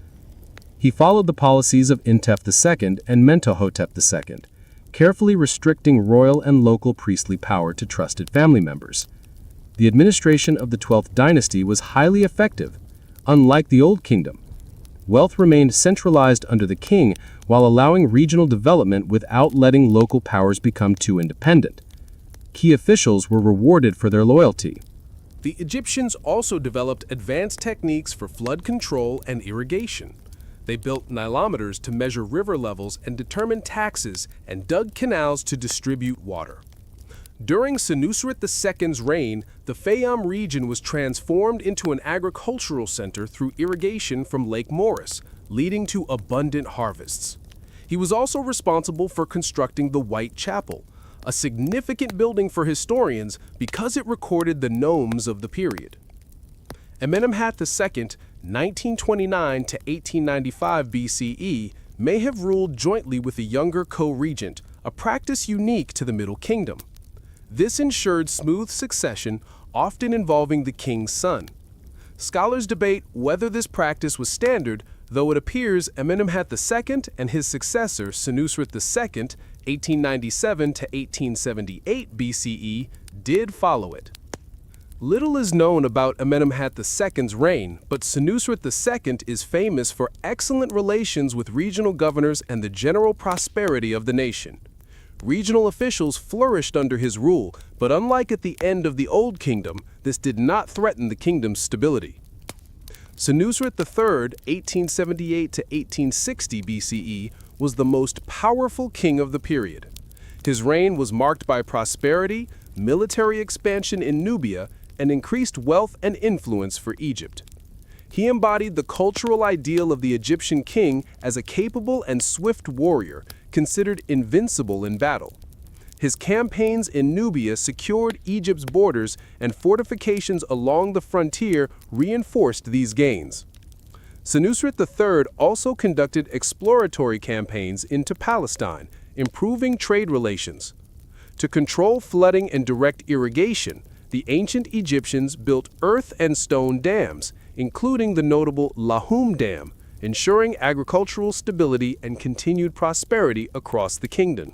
He followed the policies of Intef II and Mentuhotep II, carefully restricting royal and local priestly power to trusted family members. The administration of the 12th dynasty was highly effective. Unlike the Old Kingdom, wealth remained centralized under the king while allowing regional development without letting local powers become too independent. Key officials were rewarded for their loyalty. The Egyptians also developed advanced techniques for flood control and irrigation. They built nilometers to measure river levels and determine taxes, and dug canals to distribute water. During Senusret II's reign, the Fayum region was transformed into an agricultural center through irrigation from Lake Moeris, leading to abundant harvests. He was also responsible for constructing the White Chapel, a significant building for historians because it recorded the nomes of the period. Amenemhat II, 1929 to 1895 BCE, may have ruled jointly with a younger co-regent, a practice unique to the Middle Kingdom. This ensured smooth succession, often involving the king's son. Scholars debate whether this practice was standard, though it appears Amenemhat II and his successor Senusret II, 1897 to 1878 BCE, did follow it. Little is known about Amenemhat II's reign, but Senusret II is famous for excellent relations with regional governors and the general prosperity of the nation. Regional officials flourished under his rule, but unlike at the end of the Old Kingdom, this did not threaten the kingdom's stability. Senusret III, 1878 to 1860 BCE, was the most powerful king of the period. His reign was marked by prosperity, military expansion in Nubia, and increased wealth and influence for Egypt. He embodied the cultural ideal of the Egyptian king as a capable and swift warrior, considered invincible in battle. His campaigns in Nubia secured Egypt's borders, and fortifications along the frontier reinforced these gains. Senusret III also conducted exploratory campaigns into Palestine, improving trade relations. To control flooding and direct irrigation, the ancient Egyptians built earth and stone dams, including the notable Lahum Dam, ensuring agricultural stability and continued prosperity across the kingdom.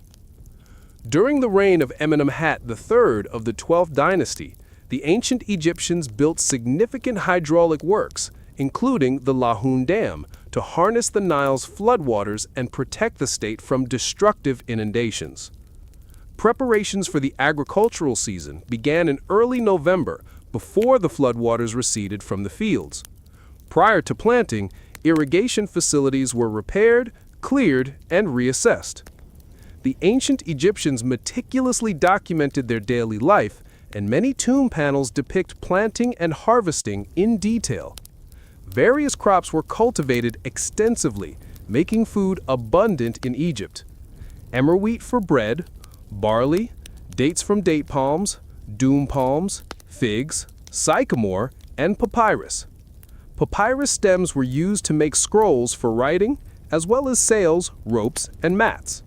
During the reign of Amenemhat III of the 12th dynasty, the ancient Egyptians built significant hydraulic works, including the Lahum Dam, to harness the Nile's floodwaters and protect the state from destructive inundations. Preparations for the agricultural season began in early November, before the floodwaters receded from the fields. Prior to planting, irrigation facilities were repaired, cleared, and reassessed. The ancient Egyptians meticulously documented their daily life, and many tomb panels depict planting and harvesting in detail. Various crops were cultivated extensively, making food abundant in Egypt. Emmer wheat for bread, barley, dates from date palms, doom palms, figs, sycamore, and papyrus. Papyrus stems were used to make scrolls for writing, as well as sails, ropes, and mats.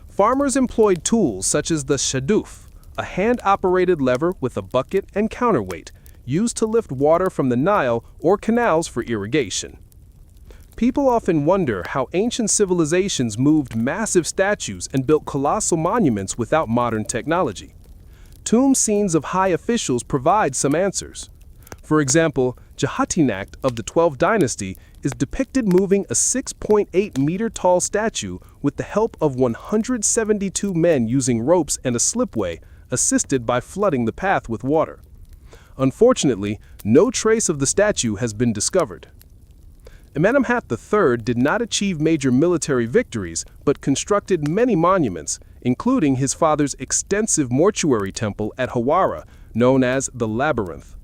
Farmers employed tools such as the shaduf, a hand-operated lever with a bucket and counterweight, used to lift water from the Nile or canals for irrigation. People often wonder how ancient civilizations moved massive statues and built colossal monuments without modern technology. Tomb scenes of high officials provide some answers. For example, Djedefre of the 12th Dynasty is depicted moving a 6.8-meter-tall statue with the help of 172 men using ropes and a slipway, assisted by flooding the path with water. Unfortunately, no trace of the statue has been discovered. Amenemhat III did not achieve major military victories, but constructed many monuments, including his father's extensive mortuary temple at Hawara, known as the Labyrinth.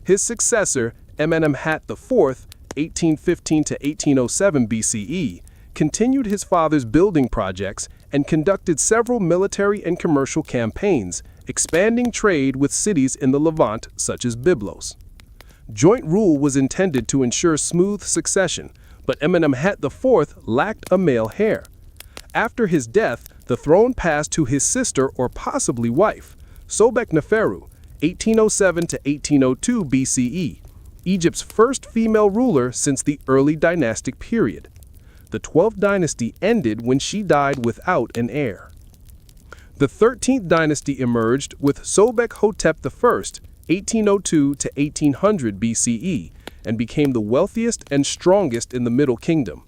His successor, Amenemhat IV, 1815 to 1807 BCE, continued his father's building projects and conducted several military and commercial campaigns, expanding trade with cities in the Levant such as Byblos. Joint rule was intended to ensure smooth succession, but Amenemhat IV lacked a male heir. After his death, the throne passed to his sister or possibly wife, Sobekneferu, 1807 to 1802 BCE, Egypt's first female ruler since the early dynastic period. The 12th dynasty ended when she died without an heir. The 13th dynasty emerged with Sobek-hotep I, 1802 to 1800 BCE, and became the wealthiest and strongest in the Middle Kingdom.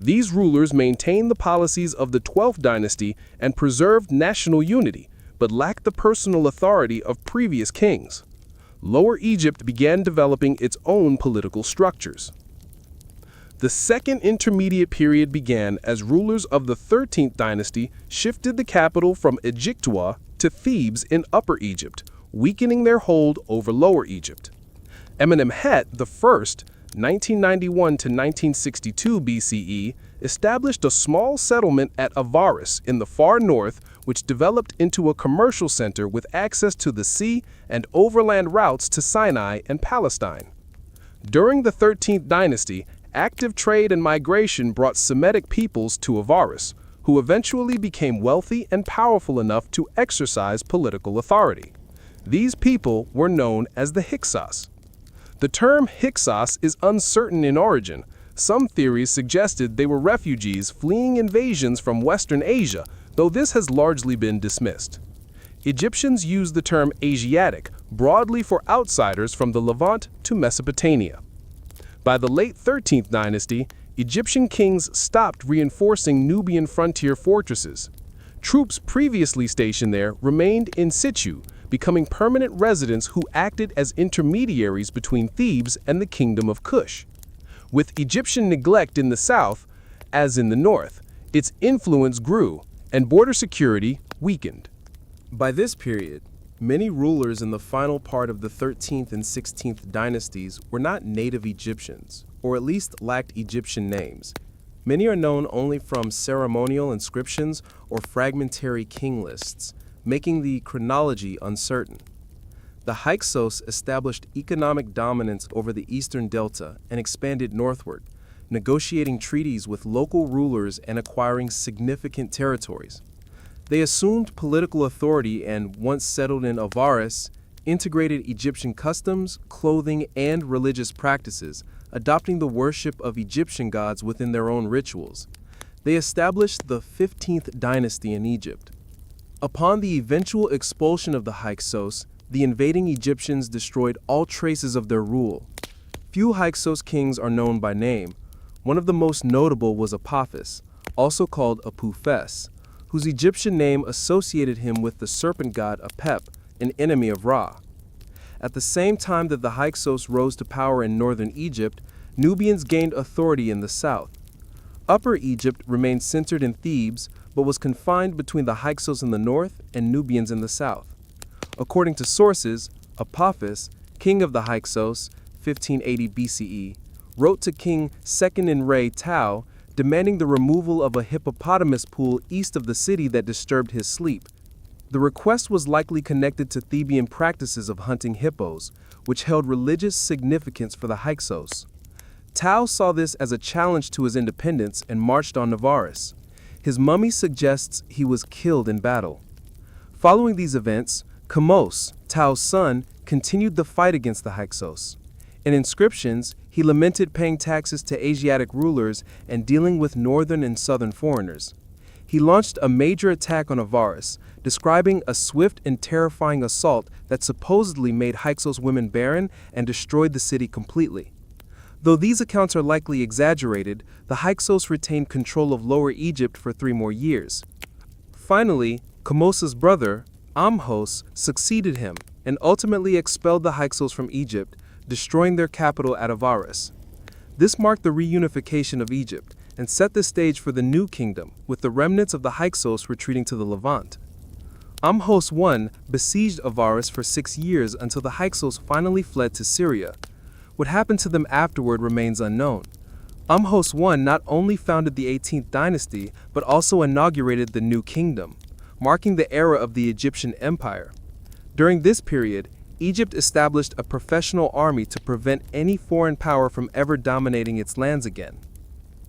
These rulers maintained the policies of the 12th dynasty and preserved national unity, but lacked the personal authority of previous kings. Lower Egypt began developing its own political structures. The second intermediate period began as rulers of the 13th dynasty shifted the capital from Egyptua to Thebes in Upper Egypt, weakening their hold over Lower Egypt. Amenemhat I, 1991 to 1962 BCE, established a small settlement at Avaris in the far north, which developed into a commercial center with access to the sea and overland routes to Sinai and Palestine. During the 13th dynasty, active trade and migration brought Semitic peoples to Avaris, who eventually became wealthy and powerful enough to exercise political authority. These people were known as the Hyksos. The term Hyksos is uncertain in origin. Some theories suggested they were refugees fleeing invasions from Western Asia, though this has largely been dismissed. Egyptians used the term Asiatic broadly for outsiders from the Levant to Mesopotamia. By the late 13th dynasty, Egyptian kings stopped reinforcing Nubian frontier fortresses. Troops previously stationed there remained in situ, becoming permanent residents who acted as intermediaries between Thebes and the Kingdom of Kush. With Egyptian neglect in the south, as in the north, its influence grew and border security weakened. By this period, many rulers in the final part of the 13th and 16th dynasties were not native Egyptians, or at least lacked Egyptian names. Many are known only from ceremonial inscriptions or fragmentary king lists, making the chronology uncertain. The Hyksos established economic dominance over the eastern delta and expanded northward, negotiating treaties with local rulers and acquiring significant territories. They assumed political authority and, once settled in Avaris, integrated Egyptian customs, clothing, and religious practices, adopting the worship of Egyptian gods within their own rituals. They established the 15th dynasty in Egypt. Upon the eventual expulsion of the Hyksos, the invading Egyptians destroyed all traces of their rule. Few Hyksos kings are known by name. One of the most notable was Apophis, also called Apuphes, whose Egyptian name associated him with the serpent god Apep, an enemy of Ra. At the same time that the Hyksos rose to power in northern Egypt, Nubians gained authority in the south. Upper Egypt remained centered in Thebes, but was confined between the Hyksos in the north and Nubians in the south. According to sources, Apophis, king of the Hyksos, 1580 BCE, wrote to King Seqenen-Re Tau, demanding the removal of a hippopotamus pool east of the city that disturbed his sleep. The request was likely connected to Theban practices of hunting hippos, which held religious significance for the Hyksos. Tau saw this as a challenge to his independence and marched on Avaris. His mummy suggests he was killed in battle. Following these events, Kamose, Tao's son, continued the fight against the Hyksos. In inscriptions, he lamented paying taxes to Asiatic rulers and dealing with northern and southern foreigners. He launched a major attack on Avaris, describing a swift and terrifying assault that supposedly made Hyksos women barren and destroyed the city completely. Though these accounts are likely exaggerated, the Hyksos retained control of Lower Egypt for 3 more years. Finally, Kamose's brother, Amhos, succeeded him and ultimately expelled the Hyksos from Egypt, destroying their capital at Avaris. This marked the reunification of Egypt and set the stage for the new kingdom, with the remnants of the Hyksos retreating to the Levant. Amhos I besieged Avaris for 6 years until the Hyksos finally fled to Syria. What happened to them afterward remains unknown. Amhos I not only founded the 18th dynasty, but also inaugurated the new kingdom, marking the era of the Egyptian Empire. During this period, Egypt established a professional army to prevent any foreign power from ever dominating its lands again.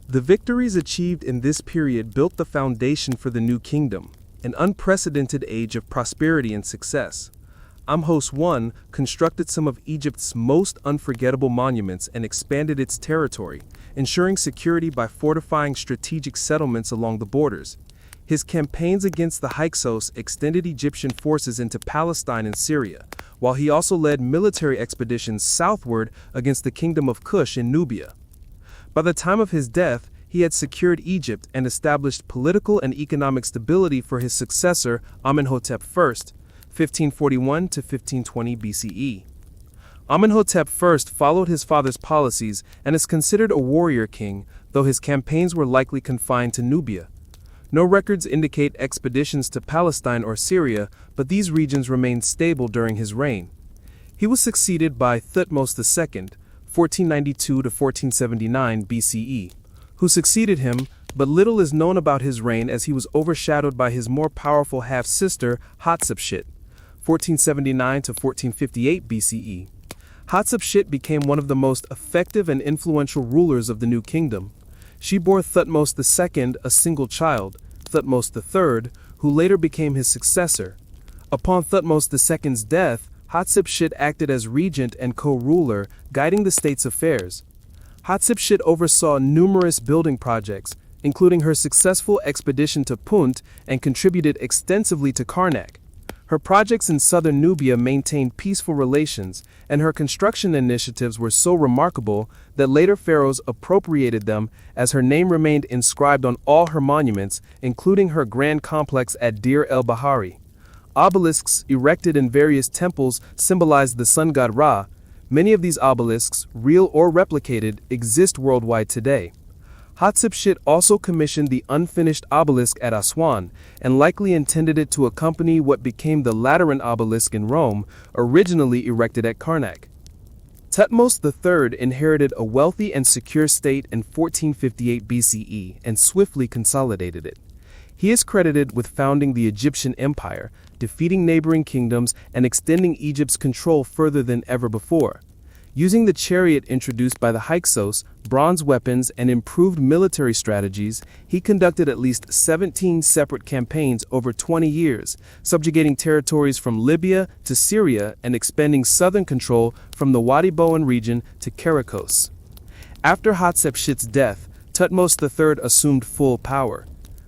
The victories achieved in this period built the foundation for the new kingdom, an unprecedented age of prosperity and success. Amhos I constructed some of Egypt's most unforgettable monuments and expanded its territory, ensuring security by fortifying strategic settlements along the borders. His campaigns against the Hyksos extended Egyptian forces into Palestine and Syria, while he also led military expeditions southward against the Kingdom of Kush in Nubia. By the time of his death, he had secured Egypt and established political and economic stability for his successor, Amenhotep I, 1541 to 1520 BCE. Amenhotep I followed his father's policies and is considered a warrior king, though his campaigns were likely confined to Nubia. No records indicate expeditions to Palestine or Syria, but these regions remained stable during his reign. He was succeeded by Thutmose II, 1492 to 1479 BCE, who succeeded him, but little is known about his reign as he was overshadowed by his more powerful half-sister Hatshepsut, 1479 to 1458 BCE. Hatshepsut became one of the most effective and influential rulers of the new kingdom. She bore Thutmose II a single child, Thutmose III, who later became his successor. Upon Thutmose II's death, Hatshepsut acted as regent and co-ruler, guiding the state's affairs. Hatshepsut oversaw numerous building projects, including her successful expedition to Punt, and contributed extensively to Karnak. Her projects in southern Nubia maintained peaceful relations, and her construction initiatives were so remarkable that later pharaohs appropriated them, as her name remained inscribed on all her monuments, including her grand complex at Deir el-Bahari. Obelisks erected in various temples symbolized the sun god Ra. Many of these obelisks, real or replicated, exist worldwide today. Hatshepsut also commissioned the unfinished obelisk at Aswan, and likely intended it to accompany what became the Lateran obelisk in Rome, originally erected at Karnak. Thutmose III inherited a wealthy and secure state in 1458 BCE and swiftly consolidated it. He is credited with founding the Egyptian Empire, defeating neighboring kingdoms and extending Egypt's control further than ever before. Using the chariot introduced by the Hyksos, bronze weapons, and improved military strategies, he conducted at least 17 separate campaigns over 20 years, subjugating territories from Libya to Syria and expanding southern control from the Wadi Boan region to Kerakos. After Hatshepsut's death, Thutmose III assumed full power.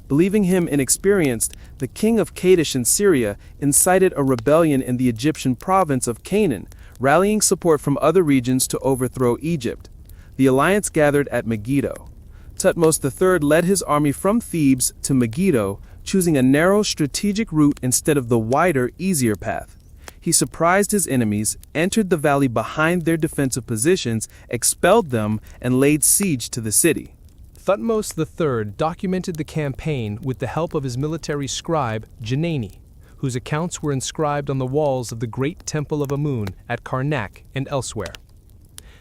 Believing him inexperienced, the king of Kadesh in Syria incited a rebellion in the Egyptian province of Canaan, rallying support from other regions to overthrow Egypt. The alliance gathered at Megiddo. Thutmose III led his army from Thebes to Megiddo, choosing a narrow strategic route instead of the wider, easier path. He surprised his enemies, entered the valley behind their defensive positions, expelled them, and laid siege to the city. Thutmose III documented the campaign with the help of his military scribe, Janani, whose accounts were inscribed on the walls of the Great Temple of Amun at Karnak and elsewhere.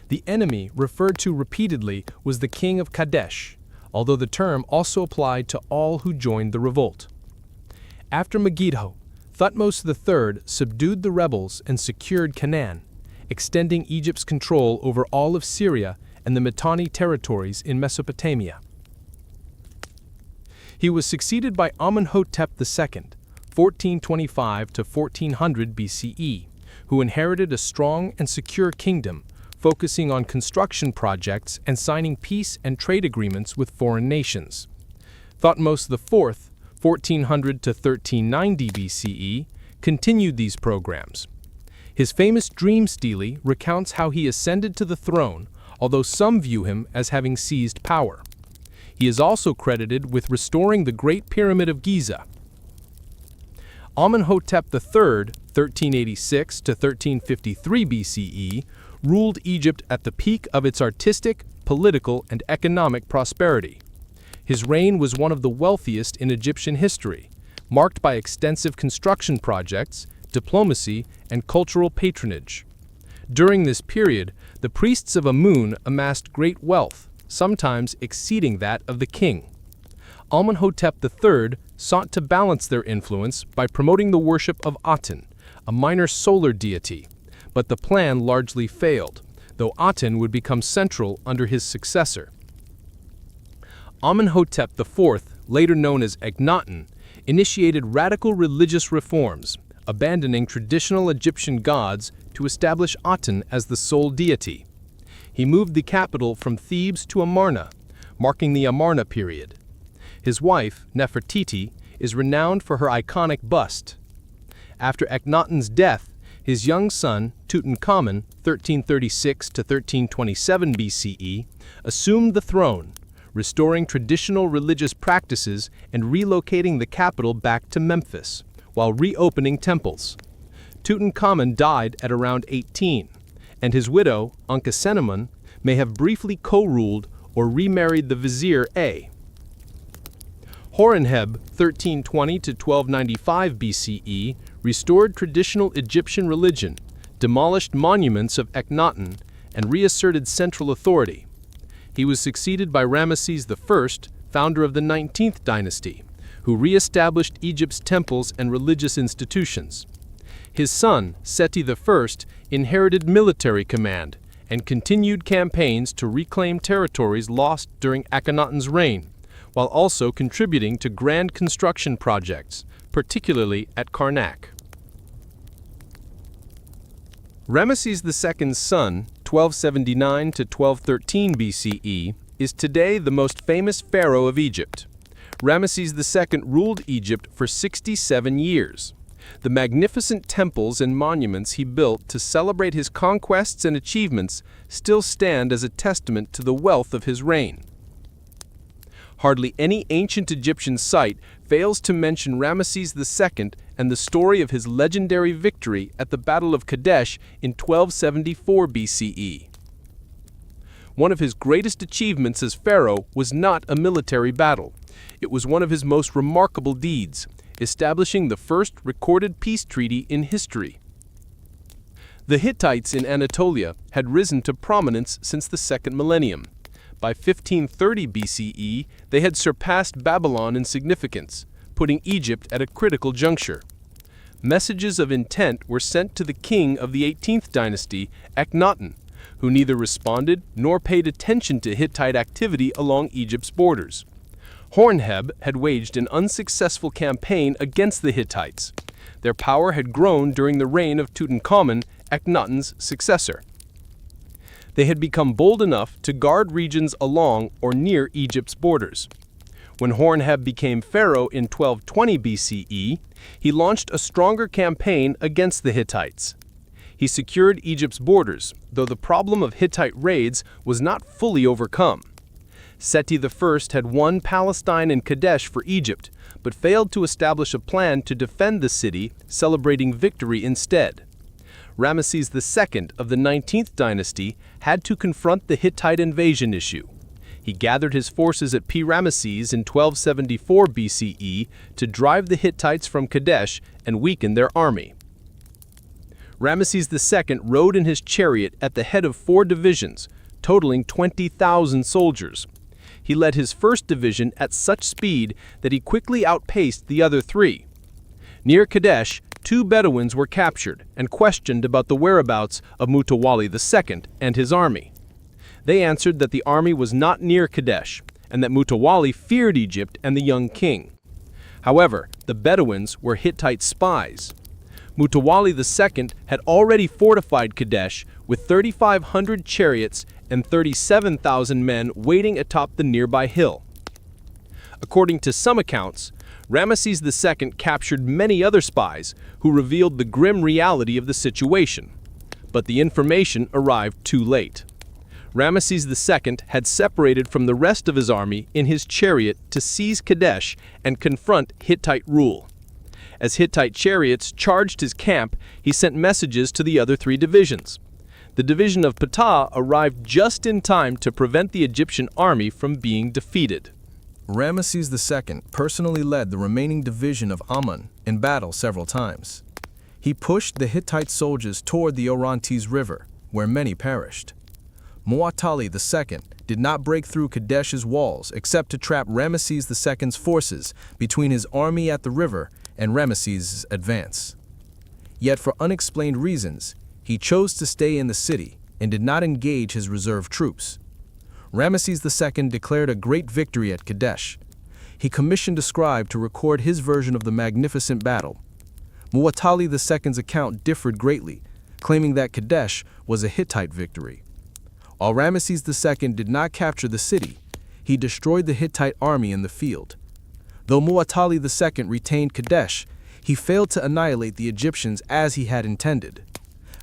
The enemy, referred to repeatedly, was the king of Kadesh, although the term also applied to all who joined the revolt. After Megiddo, Thutmose III subdued the rebels and secured Canaan, extending Egypt's control over all of Syria and the Mitanni territories in Mesopotamia. He was succeeded by Amenhotep II, 1425 to 1400 BCE, who inherited a strong and secure kingdom, focusing on construction projects and signing peace and trade agreements with foreign nations. Thutmose IV, 1400 to 1390 BCE, continued these programs. His famous dream stele recounts how he ascended to the throne, although some view him as having seized power. He is also credited with restoring the Great Pyramid of Giza. Amenhotep III, 1386 to 1353 BCE, ruled Egypt at the peak of its artistic, political, and economic prosperity. His reign was one of the wealthiest in Egyptian history, marked by extensive construction projects, diplomacy, and cultural patronage. During this period, the priests of Amun amassed great wealth, sometimes exceeding that of the king. Amenhotep III sought to balance their influence by promoting the worship of Aten, a minor solar deity, but the plan largely failed, though Aten would become central under his successor. Amenhotep IV, later known as Akhenaten, initiated radical religious reforms, abandoning traditional Egyptian gods to establish Aten as the sole deity. He moved the capital from Thebes to Amarna, marking the Amarna period. His wife, Nefertiti, is renowned for her iconic bust. After Akhenaten's death, his young son, Tutankhamun, 1336 to 1327 BCE, assumed the throne, restoring traditional religious practices and relocating the capital back to Memphis, while reopening temples. Tutankhamun died at around 18, and his widow, Ankhesenamun, may have briefly co-ruled or remarried the vizier A. Horemheb, 1320 to 1295 BCE, restored traditional Egyptian religion, demolished monuments of Akhenaten, and reasserted central authority. He was succeeded by Ramesses I, founder of the 19th dynasty, who re-established Egypt's temples and religious institutions. His son, Seti I, inherited military command and continued campaigns to reclaim territories lost during Akhenaten's reign, while also contributing to grand construction projects, particularly at Karnak. Ramesses II's son, 1279 to 1213 BCE, is today the most famous pharaoh of Egypt. Ramesses II ruled Egypt for 67 years. The magnificent temples and monuments he built to celebrate his conquests and achievements still stand as a testament to the wealth of his reign. Hardly any ancient Egyptian site fails to mention Ramesses II and the story of his legendary victory at the Battle of Kadesh in 1274 BCE. One of his greatest achievements as pharaoh was not a military battle. It was one of his most remarkable deeds, establishing the first recorded peace treaty in history. The Hittites in Anatolia had risen to prominence since the second millennium. By 1530 BCE, they had surpassed Babylon in significance, putting Egypt at a critical juncture. Messages of intent were sent to the king of the 18th dynasty, Akhenaten, who neither responded nor paid attention to Hittite activity along Egypt's borders. Horemheb had waged an unsuccessful campaign against the Hittites. Their power had grown during the reign of Tutankhamun, Akhenaten's successor. They had become bold enough to guard regions along or near Egypt's borders. When Horemheb became pharaoh in 1220 BCE, he launched a stronger campaign against the Hittites. He secured Egypt's borders, though the problem of Hittite raids was not fully overcome. Seti I had won Palestine and Kadesh for Egypt, but failed to establish a plan to defend the city, celebrating victory instead. Ramesses II of the 19th dynasty had to confront the Hittite invasion issue. He gathered his forces at Pi-Ramesses in 1274 BCE to drive the Hittites from Kadesh and weaken their army. Ramesses II rode in his chariot at the head of 4 divisions, totaling 20,000 soldiers. He led his first division at such speed that he quickly outpaced the other 3. Near Kadesh, 2 Bedouins were captured and questioned about the whereabouts of Mutawalli II and his army. They answered that the army was not near Kadesh, and that Mutawalli feared Egypt and the young king. However, the Bedouins were Hittite spies. Mutawalli II had already fortified Kadesh with 3,500 chariots and 37,000 men waiting atop the nearby hill. According to some accounts, Ramesses II captured many other spies who revealed the grim reality of the situation. But the information arrived too late. Ramesses II had separated from the rest of his army in his chariot to seize Kadesh and confront Hittite rule. As Hittite chariots charged his camp, he sent messages to the other three divisions. The division of Ptah arrived just in time to prevent the Egyptian army from being defeated. Ramesses II personally led the remaining division of Amun in battle several times. He pushed the Hittite soldiers toward the Orontes River, where many perished. Muwatalli II did not break through Kadesh's walls except to trap Ramesses II's forces between his army at the river and Ramesses' advance. Yet for unexplained reasons, he chose to stay in the city and did not engage his reserve troops. Ramesses II declared a great victory at Kadesh. He commissioned a scribe to record his version of the magnificent battle. Muwatalli II's account differed greatly, claiming that Kadesh was a Hittite victory. While Ramesses II did not capture the city, he destroyed the Hittite army in the field. Though Muwatalli II retained Kadesh, he failed to annihilate the Egyptians as he had intended.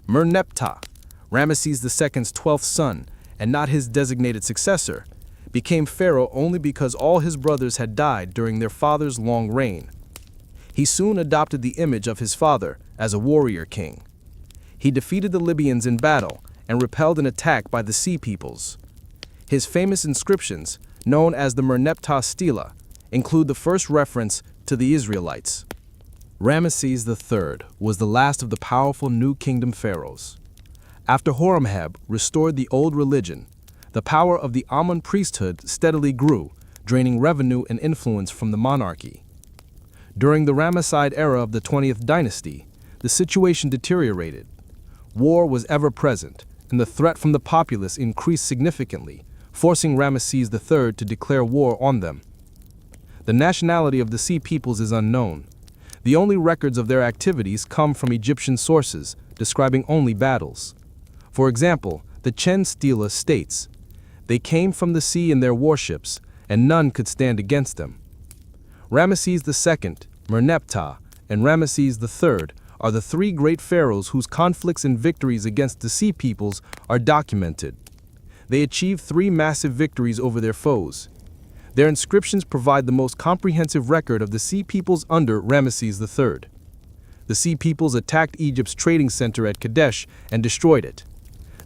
Merneptah, Ramesses II's 12th son, and not his designated successor, became pharaoh only because all his brothers had died during their father's long reign. He soon adopted the image of his father as a warrior king. He defeated the Libyans in battle and repelled an attack by the Sea Peoples. His famous inscriptions, known as the Merneptah Stela, include the first reference to the Israelites. Ramesses III was the last of the powerful New Kingdom pharaohs. After Horemheb restored the old religion, the power of the Amun priesthood steadily grew, draining revenue and influence from the monarchy. During the Ramesside era of the 20th dynasty, the situation deteriorated. War was ever present, and the threat from the populace increased significantly, forcing Ramesses III to declare war on them. The nationality of the Sea Peoples is unknown. The only records of their activities come from Egyptian sources, describing only battles. For example, the Chen Stela states, "They came from the sea in their warships, and none could stand against them." Ramesses II, Merneptah, and Ramesses III are the three great pharaohs whose conflicts and victories against the Sea Peoples are documented. They achieved three massive victories over their foes. Their inscriptions provide the most comprehensive record of the Sea Peoples under Ramesses III. The Sea Peoples attacked Egypt's trading center at Kadesh and destroyed it.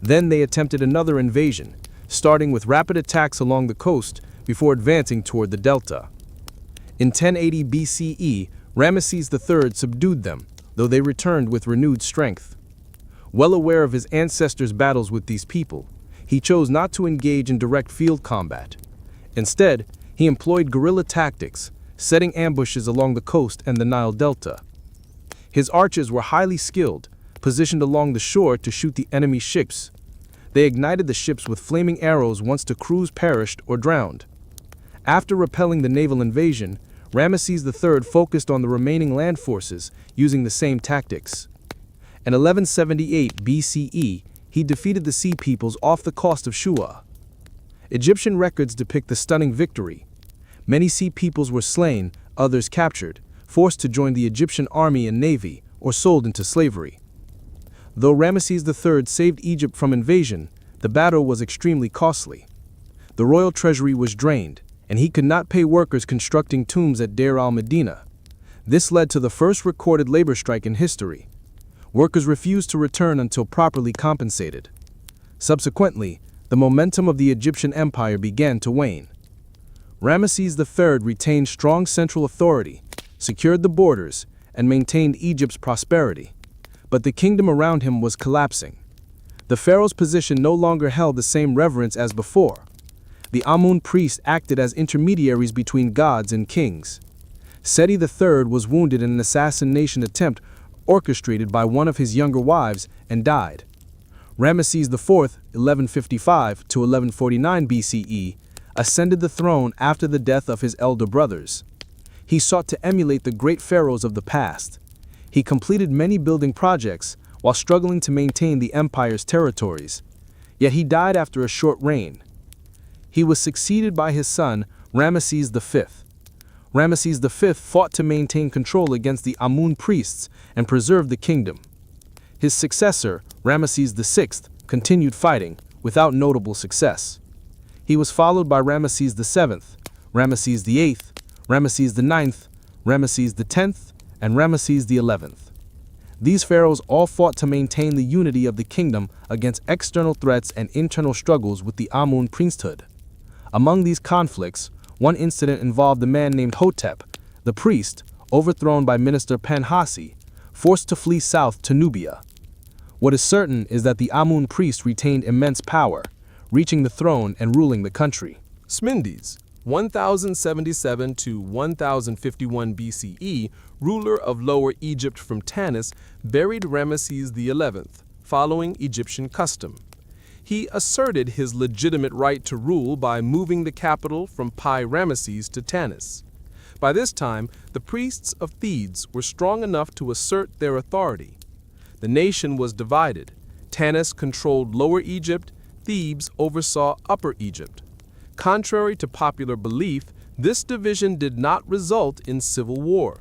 Then they attempted another invasion, starting with rapid attacks along the coast before advancing toward the delta. In 1080 BCE, Ramesses III subdued them, though they returned with renewed strength. Well aware of his ancestors' battles with these people, he chose not to engage in direct field combat. Instead, he employed guerrilla tactics, setting ambushes along the coast and the Nile Delta. His archers were highly skilled, positioned along the shore to shoot the enemy ships. They ignited the ships with flaming arrows once the crews perished or drowned. After repelling the naval invasion, Ramesses III focused on the remaining land forces, using the same tactics. In 1178 BCE, he defeated the Sea Peoples off the coast of Shua. Egyptian records depict the stunning victory. Many Sea Peoples were slain, others captured, forced to join the Egyptian army and navy, or sold into slavery. Though Ramesses III saved Egypt from invasion, the battle was extremely costly. The royal treasury was drained, and he could not pay workers constructing tombs at Deir al-Medina. This led to the first recorded labor strike in history. Workers refused to return until properly compensated. Subsequently, the momentum of the Egyptian empire began to wane. Ramesses III retained strong central authority, secured the borders, and maintained Egypt's prosperity. But the kingdom around him was collapsing. The pharaoh's position no longer held the same reverence as before. The Amun priests acted as intermediaries between gods and kings. Seti III was wounded in an assassination attempt orchestrated by one of his younger wives and died. Ramesses IV, 1155 to 1149 BCE, ascended the throne after the death of his elder brothers. He sought to emulate the great pharaohs of the past. He completed many building projects while struggling to maintain the empire's territories. Yet he died after a short reign. He was succeeded by his son, Ramesses V. Ramesses V fought to maintain control against the Amun priests and preserve the kingdom. His successor, Ramesses VI, continued fighting, without notable success. He was followed by Ramesses VII, Ramesses VIII, Ramesses IX, Ramesses X, and Ramesses XI. These pharaohs all fought to maintain the unity of the kingdom against external threats and internal struggles with the Amun priesthood. Among these conflicts, one incident involved a man named Hotep, the priest, overthrown by minister Penhassi, forced to flee south to Nubia. What is certain is that the Amun priest retained immense power, reaching the throne and ruling the country. Smindes, 1077 to 1051 BCE, ruler of Lower Egypt from Tanis, buried Ramesses XI, following Egyptian custom. He asserted his legitimate right to rule by moving the capital from Pi Ramesses to Tanis. By this time, the priests of Thebes were strong enough to assert their authority. The nation was divided. Tanis controlled Lower Egypt, Thebes oversaw Upper Egypt. Contrary to popular belief, this division did not result in civil war.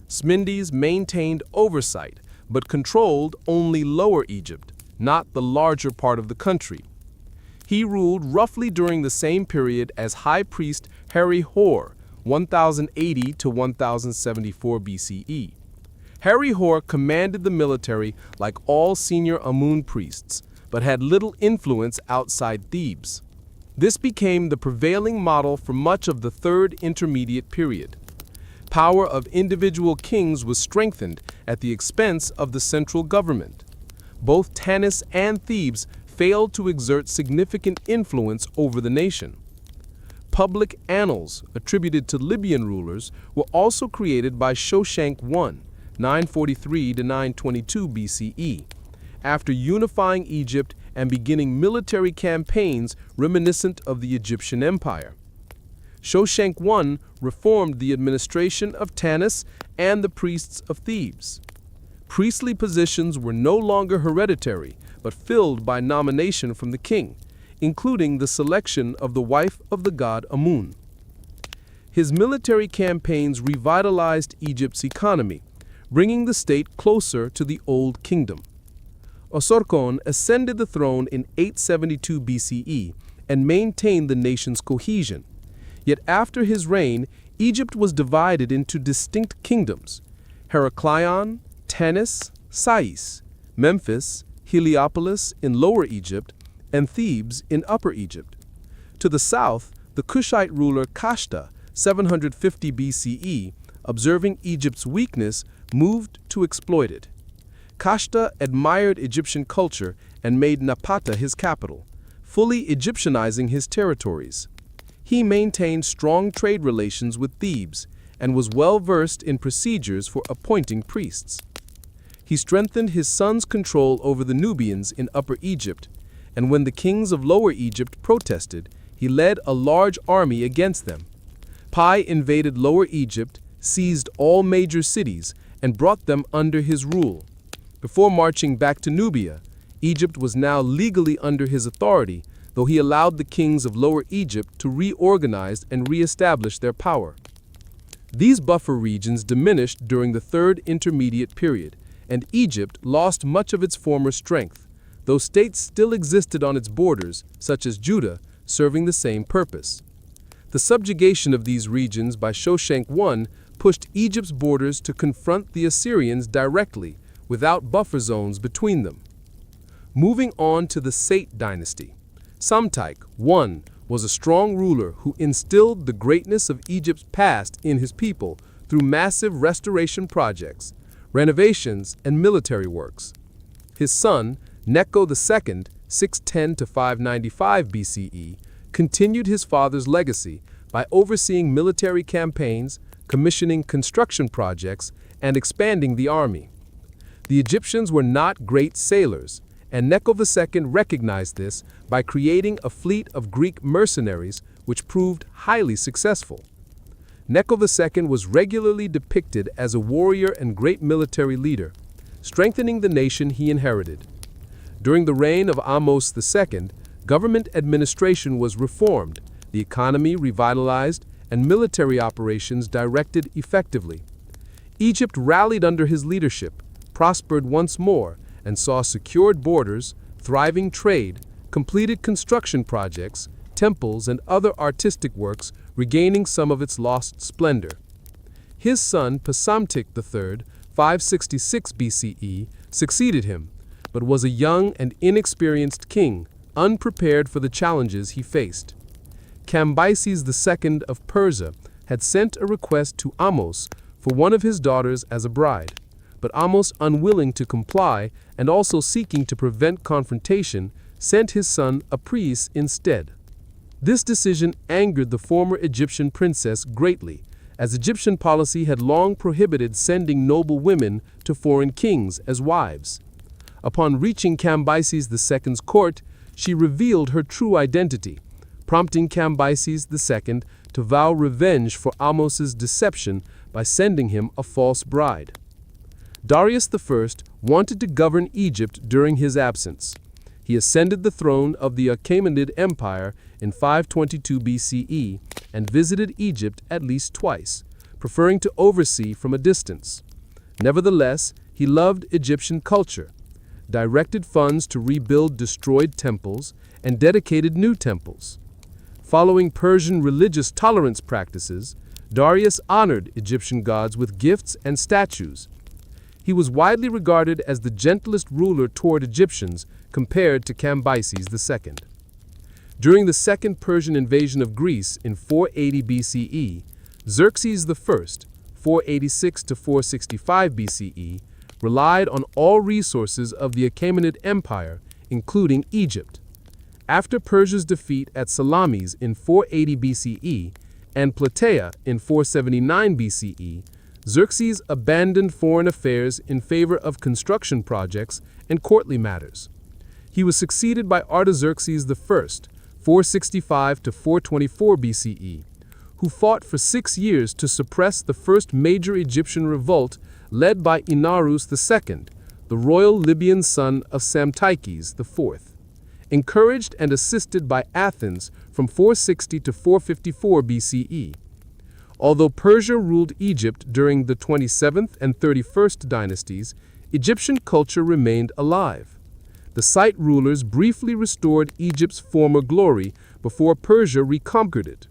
Smindes maintained oversight, but controlled only Lower Egypt, not the larger part of the country. He ruled roughly during the same period as High Priest Herihor, 1080 to 1074 BCE. Herihor commanded the military like all senior Amun priests, but had little influence outside Thebes. This became the prevailing model for much of the Third Intermediate Period. Power of individual kings was strengthened at the expense of the central government. Both Tanis and Thebes failed to exert significant influence over the nation. Public annals attributed to Libyan rulers were also created by Shoshank I, 943 to 922 BCE, after unifying Egypt and beginning military campaigns reminiscent of the Egyptian Empire. Shoshank I reformed the administration of Tanis and the priests of Thebes. Priestly positions were no longer hereditary, but filled by nomination from the king, including the selection of the wife of the god Amun. His military campaigns revitalized Egypt's economy, bringing the state closer to the Old Kingdom. Osorkon ascended the throne in 872 BCE and maintained the nation's cohesion. Yet after his reign, Egypt was divided into distinct kingdoms: Heraclion, Tanis, Sais, Memphis, Heliopolis in Lower Egypt, and Thebes in Upper Egypt. To the south, the Kushite ruler Kashta, 750 BCE, observing Egypt's weakness, moved to exploit it. Kashta admired Egyptian culture and made Napata his capital, fully Egyptianizing his territories. He maintained strong trade relations with Thebes and was well versed in procedures for appointing priests. He strengthened his son's control over the Nubians in Upper Egypt, and when the kings of Lower Egypt protested, he led a large army against them. Pi invaded Lower Egypt, seized all major cities, and brought them under his rule. Before marching back to Nubia, Egypt was now legally under his authority, though he allowed the kings of Lower Egypt to reorganize and reestablish their power. These buffer regions diminished during the Third Intermediate Period, and Egypt lost much of its former strength, though states still existed on its borders, such as Judah, serving the same purpose. The subjugation of these regions by Shoshank I pushed Egypt's borders to confront the Assyrians directly, without buffer zones between them. Moving on to the Sate dynasty, Psamtik I was a strong ruler who instilled the greatness of Egypt's past in his people through massive restoration projects, renovations, and military works. His son, Necho II, 610 to 595 BCE, continued his father's legacy by overseeing military campaigns, commissioning construction projects, and expanding the army. The Egyptians were not great sailors, and Necho II recognized this by creating a fleet of Greek mercenaries which proved highly successful. Necho II was regularly depicted as a warrior and great military leader, strengthening the nation he inherited. During the reign of Ahmose II, government administration was reformed, the economy revitalized, and military operations directed effectively. Egypt rallied under his leadership, prospered once more, and saw secured borders, thriving trade, completed construction projects, temples, and other artistic works regaining some of its lost splendor. His son, Psamtik III, 566 BCE, succeeded him, but was a young and inexperienced king, unprepared for the challenges he faced. Cambyses II of Persia had sent a request to Ahmose for one of his daughters as a bride, but Ahmose, unwilling to comply and also seeking to prevent confrontation, sent his son Apries instead. This decision angered the former Egyptian princess greatly, as Egyptian policy had long prohibited sending noble women to foreign kings as wives. Upon reaching Cambyses II's court, she revealed her true identity, prompting Cambyses II to vow revenge for Ahmose's deception by sending him a false bride. Darius I wanted to govern Egypt during his absence. He ascended the throne of the Achaemenid Empire in 522 BCE and visited Egypt at least twice, preferring to oversee from a distance. Nevertheless, he loved Egyptian culture, directed funds to rebuild destroyed temples, and dedicated new temples. Following Persian religious tolerance practices, Darius honored Egyptian gods with gifts and statues. He was widely regarded as the gentlest ruler toward Egyptians compared to Cambyses II. During the Second Persian invasion of Greece in 480 BCE, Xerxes I, 486 to 465 BCE, relied on all resources of the Achaemenid Empire, including Egypt. After Persia's defeat at Salamis in 480 BCE and Plataea in 479 BCE, Xerxes abandoned foreign affairs in favor of construction projects and courtly matters. He was succeeded by Artaxerxes I, 465 to 424 BCE, who fought for 6 years to suppress the first major Egyptian revolt led by Inarus II, the royal Libyan son of Psamtikes IV. Encouraged and assisted by Athens from 460 to 454 BCE. Although Persia ruled Egypt during the 27th and 31st dynasties, Egyptian culture remained alive. The Scythe rulers briefly restored Egypt's former glory before Persia reconquered it.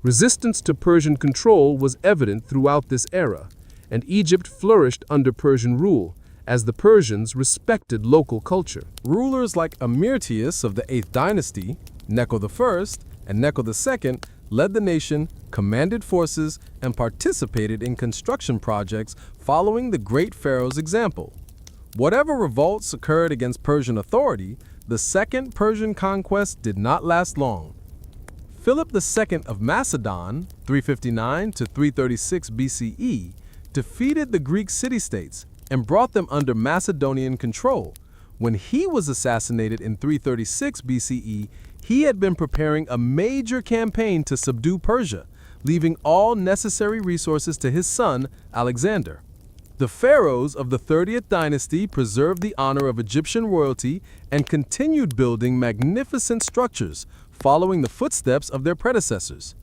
Resistance to Persian control was evident throughout this era, and Egypt flourished under Persian rule, as the Persians respected local culture. Rulers like Amirtius of the 8th dynasty, Necho I, and Necho II led the nation, commanded forces, and participated in construction projects following the great pharaoh's example. Whatever revolts occurred against Persian authority, the Second Persian conquest did not last long. Philip II of Macedon, 359 to 336 BCE, defeated the Greek city-states and brought them under Macedonian control. When he was assassinated in 336 BCE, he had been preparing a major campaign to subdue Persia, leaving all necessary resources to his son, Alexander. The pharaohs of the 30th dynasty preserved the honor of Egyptian royalty and continued building magnificent structures, following the footsteps of their predecessors.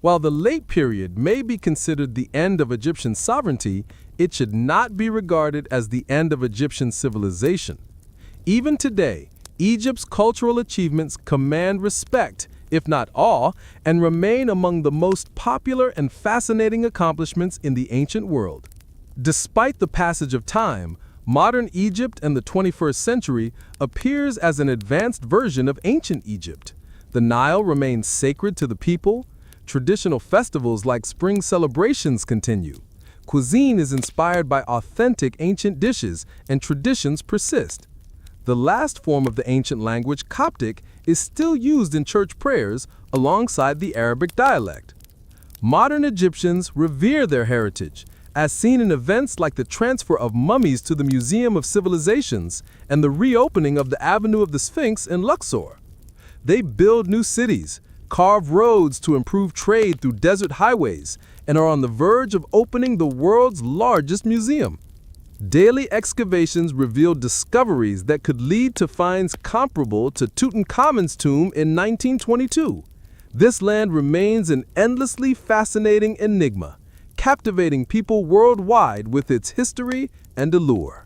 While the late period may be considered the end of Egyptian sovereignty, it should not be regarded as the end of Egyptian civilization. Even today, Egypt's cultural achievements command respect, if not awe, and remain among the most popular and fascinating accomplishments in the ancient world. Despite the passage of time, modern Egypt and the 21st century appears as an advanced version of ancient Egypt. The Nile remains sacred to the people. Traditional festivals like spring celebrations continue. Cuisine is inspired by authentic ancient dishes, and traditions persist. The last form of the ancient language, Coptic, is still used in church prayers alongside the Arabic dialect. Modern Egyptians revere their heritage, as seen in events like the transfer of mummies to the Museum of Civilizations and the reopening of the Avenue of the Sphinx in Luxor. They build new cities, carve roads to improve trade through desert highways, and are on the verge of opening the world's largest museum. Daily excavations reveal discoveries that could lead to finds comparable to Tutankhamun's tomb in 1922. This land remains an endlessly fascinating enigma, captivating people worldwide with its history and allure.